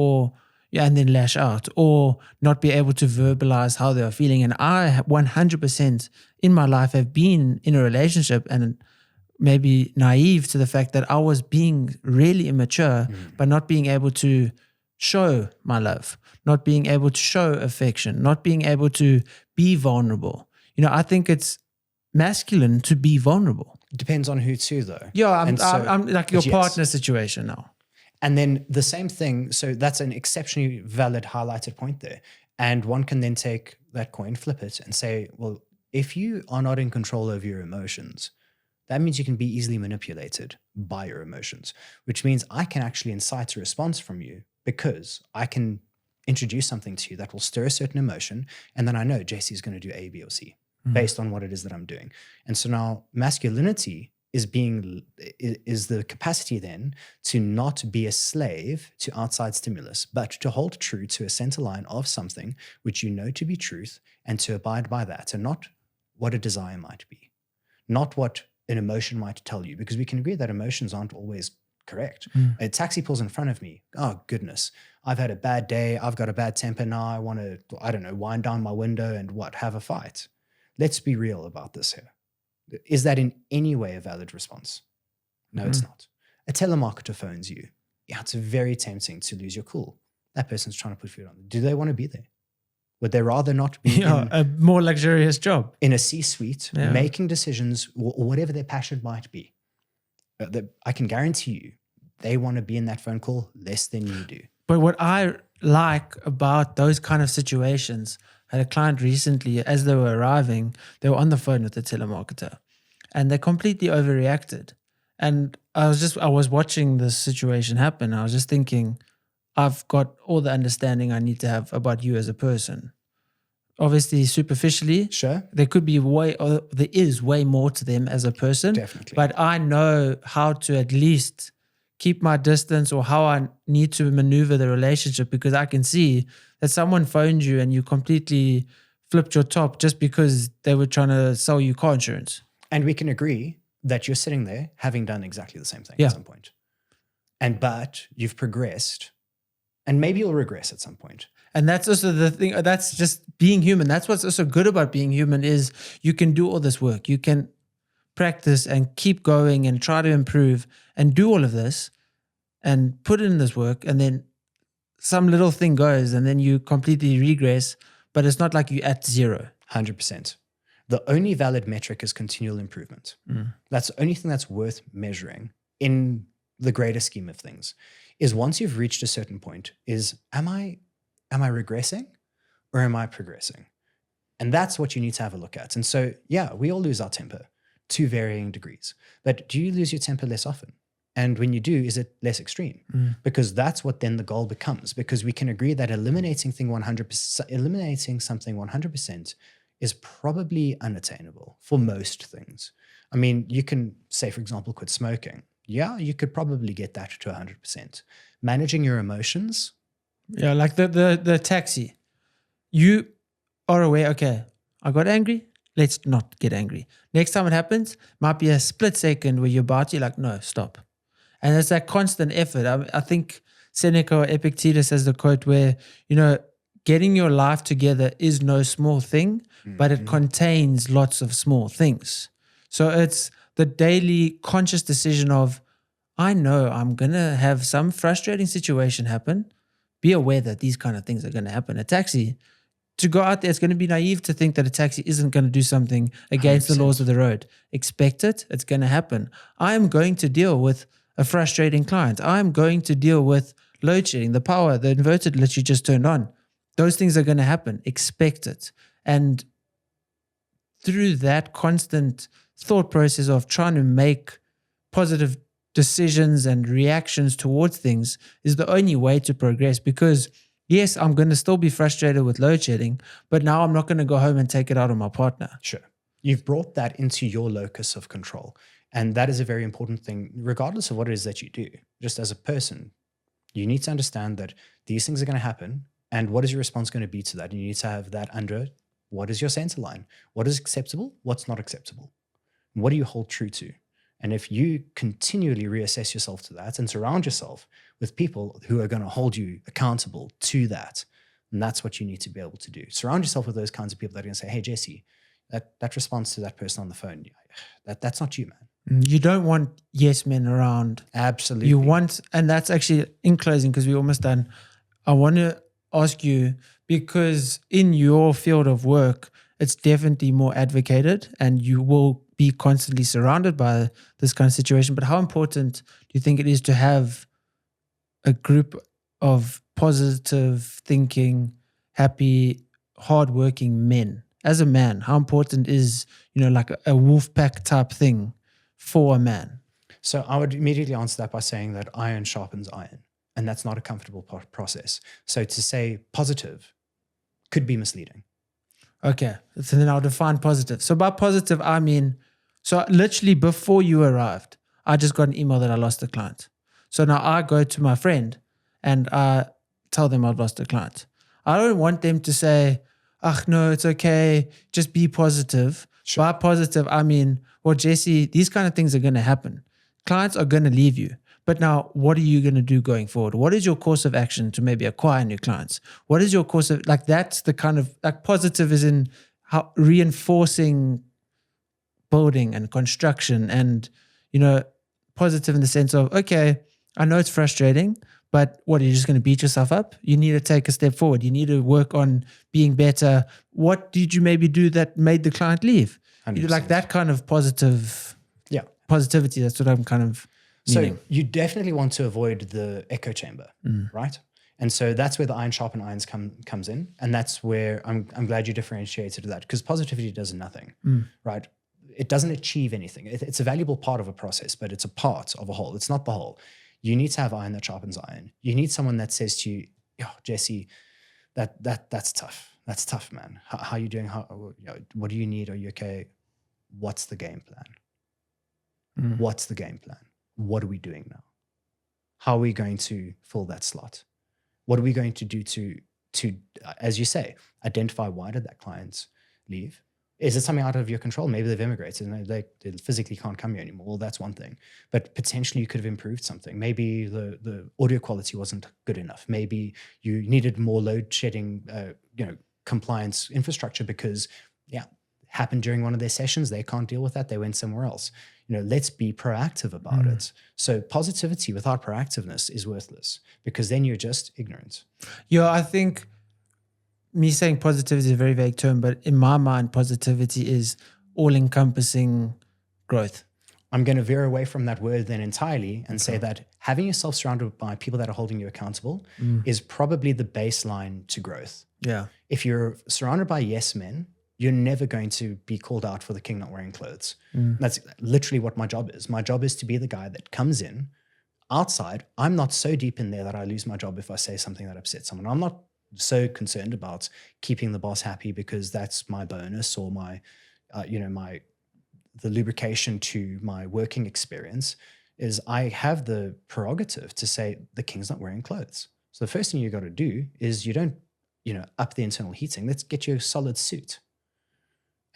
and then lash out, or not be able to verbalize how they are feeling. And I 100% in my life have been in a relationship, and maybe naive to the fact that I was being really immature by not being able to show my love, not being able to show affection, not being able to be vulnerable. I think it's masculine to be vulnerable. Depends on who too, though. Yeah, I'm like your partner situation now. And then the same thing, so that's an exceptionally valid highlighted point there. And one can then take that coin, flip it, and say, well, if you are not in control over your emotions, that means you can be easily manipulated by your emotions, which means I can actually incite a response from you because I can introduce something to you that will stir a certain emotion. And then I know JC is going to do A, B, or C based on what it is that I'm doing. And so now masculinity is the capacity then to not be a slave to outside stimulus, but to hold true to a center line of something which you know to be truth and to abide by that, and not what a desire might be, not what an emotion might tell you, because we can agree that emotions aren't always correct. A taxi pulls in front of me. Oh, goodness. I've had a bad day. I've got a bad temper now. I want to, wind down my window and have a fight. Let's be real about this here. Is that in any way a valid response? No, it's not. A telemarketer phones you. Yeah, it's very tempting to lose your cool. That person's trying to put food on. Do they want to be there? Would they rather not be in a more luxurious job? In a C-suite, making decisions or whatever their passion might be. I can guarantee you, they want to be in that phone call less than you do. But what I like about those kind of situations, I had a client recently, as they were arriving, they were on the phone with the telemarketer and they completely overreacted. And I was watching this situation happen. I was just thinking, I've got all the understanding I need to have about you as a person. Obviously, superficially, sure, there is way more to them as a person. Definitely. But I know how to at least keep my distance, or how I need to maneuver the relationship, because I can see that someone phoned you and you completely flipped your top just because they were trying to sell you car insurance. And we can agree that you're sitting there having done exactly the same thing at some point. But you've progressed, and maybe you'll regress at some point. And that's also the thing, that's just being human. That's what's also good about being human, is you can do all this work. You can practice and keep going and try to improve and do all of this and put in this work, and then some little thing goes and then you completely regress, but it's not like you're at zero. 100%. The only valid metric is continual improvement. That's the only thing that's worth measuring in the greater scheme of things, is once you've reached a certain point, is am I regressing or am I progressing? And that's what you need to have a look at. And so, yeah, we all lose our temper to varying degrees. But do you lose your temper less often? And when you do, is it less extreme? Because that's what then the goal becomes. Because we can agree that eliminating something 100% is probably unattainable for most things. I mean, you can say, for example, quit smoking. Yeah, you could probably get that to 100%. Managing your emotions. Yeah, like the taxi. You are aware, okay, I got angry. Let's not get angry. Next time it happens, might be a split second where you're about to, like, no, stop. And it's that constant effort. I think Seneca or Epictetus has the quote where, getting your life together is no small thing, but it contains lots of small things. So it's the daily conscious decision of, I know I'm going to have some frustrating situation happen. Be aware that these kind of things are going to happen. A taxi, to go out there, it's going to be naive to think that a taxi isn't going to do something against 100%. The laws of the road. Expect it. It's going to happen. I am going to deal with a frustrating client. I'm going to deal with load shedding, the power, the inverter that you just turned on. Those things are going to happen. Expect it. And through that constant thought process of trying to make positive decisions and reactions towards things is the only way to progress. Because yes, I'm going to still be frustrated with load shedding, but now I'm not going to go home and take it out on my partner. Sure. You've brought that into your locus of control. And that is a very important thing, regardless of what it is that you do. Just as a person, you need to understand that these things are going to happen. And what is your response going to be to that? And you need to have that under what is your center line? What is acceptable? What's not acceptable? What do you hold true to? And if you continually reassess yourself to that and surround yourself with people who are going to hold you accountable to that, and that's what you need to be able to do. Surround yourself with those kinds of people that are going to say, hey, Jesse, that response to that person on the phone, that's not you, man. You don't want yes men around. Absolutely. You want, and that's actually in closing because we're almost done. I want to ask you, because in your field of work, it's definitely more advocated and you will be constantly surrounded by this kind of situation. But how important do you think it is to have a group of positive thinking, happy, hardworking men? As a man, how important is, like a wolf pack type thing for a man? So I would immediately answer that by saying that iron sharpens iron, and that's not a comfortable process. So to say positive could be misleading. Okay, so then I'll define positive. So by positive, I mean, so literally before you arrived, I just got an email that I lost a client. So now I go to my friend and I tell them I've lost a client. I don't want them to say, no, it's okay, just be positive. Sure. By positive, I mean, well, Jesse, these kind of things are going to happen. Clients are going to leave you. But now, what are you going to do going forward? What is your course of action to maybe acquire new clients? What is your course of, that's the kind of, positive is in how reinforcing building and construction and, positive in the sense of, okay, I know it's frustrating, but what, are you just going to beat yourself up? You need to take a step forward. You need to work on being better. What did you maybe do that made the client leave? 100%. Like that kind of positivity. That's what I'm kind of meaning. So you definitely want to avoid the echo chamber, right? And so that's where the iron sharpen irons comes in. And that's where I'm glad you differentiated that, because positivity does nothing, right? It doesn't achieve anything. It's a valuable part of a process, but it's a part of a whole. It's not the whole. You need to have iron that sharpens iron. You need someone that says to you, Jesse, that's tough. That's tough, man. How are you doing? What do you need? Are you okay? What's the game plan? What's the game plan? What are we doing now? How are we going to fill that slot? What are we going to do to as you say, identify why did that client leave? Is it something out of your control? Maybe they've immigrated and they physically can't come here anymore. Well, that's one thing. But potentially you could have improved something. Maybe the audio quality wasn't good enough. Maybe you needed more load shedding, compliance infrastructure because, happened during one of their sessions. They can't deal with that. They went somewhere else. Let's be proactive about it. So positivity without proactiveness is worthless because then you're just ignorant. Yeah, I think me saying positivity is a very vague term, but in my mind, positivity is all-encompassing growth. I'm going to veer away from that word then entirely and say that having yourself surrounded by people that are holding you accountable is probably the baseline to growth. Yeah. If you're surrounded by yes men, you're never going to be called out for the king not wearing clothes. That's literally what my job is. My job is to be the guy that comes in. Outside, I'm not so deep in there that I lose my job if I say something that upsets someone. I'm not so concerned about keeping the boss happy because that's my bonus or my, the lubrication to my working experience is I have the prerogative to say the king's not wearing clothes. So the first thing you got to do is you don't, up the internal heating. Let's get you a solid suit.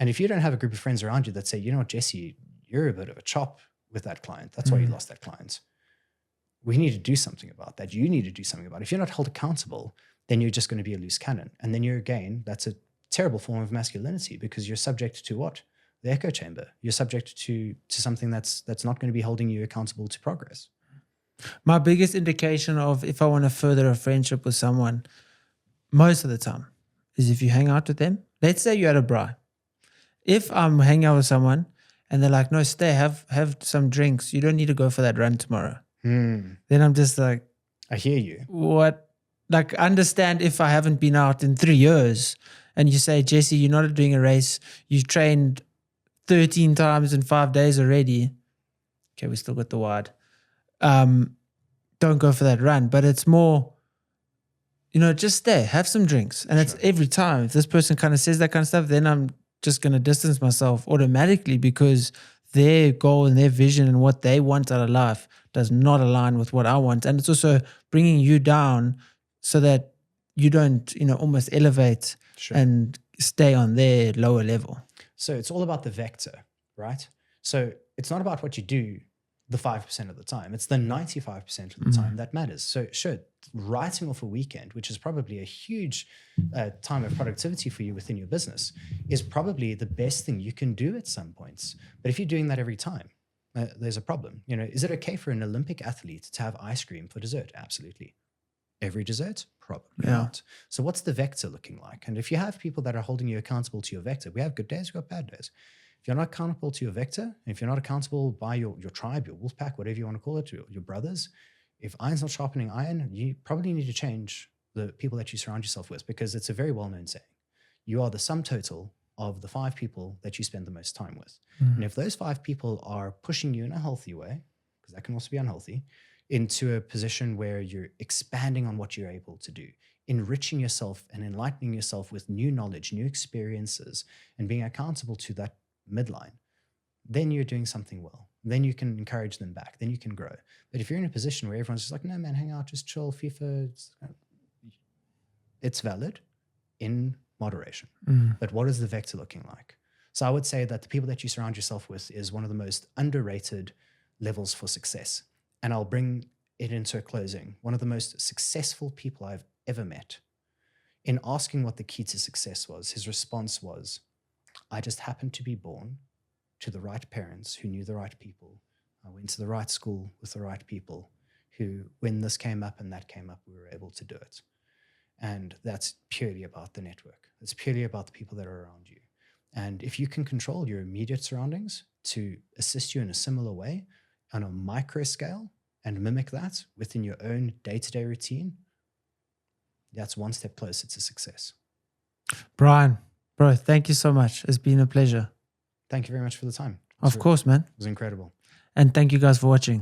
And if you don't have a group of friends around you that say, you know what, Jesse, you're a bit of a chop with that client. That's why you lost that client. We need to do something about that. You need to do something about it. If you're not held accountable, then you're just going to be a loose cannon. And then that's a terrible form of masculinity because you're subject to what? The echo chamber. You're subject to something that's not going to be holding you accountable to progress. My biggest indication of if I want to further a friendship with someone, most of the time, is if you hang out with them. Let's say you're at a bar. If I'm hanging out with someone and they're like, no, stay, have some drinks. You don't need to go for that run tomorrow. Then I'm just like, I hear you. What? Like, understand if I haven't been out in 3 years and you say, Jesse, you're not doing a race. You've trained 13 times in 5 days already. Okay, we still got the wide. Don't go for that run. But it's more, just stay, have some drinks. And it's every time. If this person kind of says that kind of stuff, then I'm just going to distance myself automatically because their goal and their vision and what they want out of life does not align with what I want. And it's also bringing you down so that you don't, almost elevate and stay on their lower level. So it's all about the vector, right? So it's not about what you do the 5% of the time. It's the 95% of the time that matters. So sure, writing off a weekend, which is probably a huge time of productivity for you within your business, is probably the best thing you can do at some points. But if you're doing that every time, there's a problem. Is it okay for an Olympic athlete to have ice cream for dessert? Absolutely. Every dessert? Probably not. So what's the vector looking like? And if you have people that are holding you accountable to your vector, we have good days, we've got bad days. If you're not accountable to your vector, if you're not accountable by your tribe, your wolf pack, whatever you want to call it, your brothers, if iron's not sharpening iron, you probably need to change the people that you surround yourself with, because it's a very well-known saying. You are the sum total of the 5 people that you spend the most time with. And if those 5 people are pushing you in a healthy way, because that can also be unhealthy, into a position where you're expanding on what you're able to do, enriching yourself and enlightening yourself with new knowledge, new experiences, and being accountable to that midline, then you're doing something well. Then you can encourage them back. Then you can grow. But if you're in a position where everyone's just like, no, man, hang out, just chill, FIFA, it's valid in moderation. But what is the vector looking like? So I would say that the people that you surround yourself with is one of the most underrated levels for success. And I'll bring it into a closing. One of the most successful people I've ever met, in asking what the key to success was, his response was, I just happened to be born to the right parents who knew the right people. I went to the right school with the right people who, when this came up and that came up, we were able to do it. And that's purely about the network. It's purely about the people that are around you. And if you can control your immediate surroundings to assist you in a similar way on a micro scale and mimic that within your own day-to-day routine, that's one step closer to success. Bryan, bro, thank you so much. It's been a pleasure. Thank you very much for the time. Of course, man. It was incredible. And thank you guys for watching.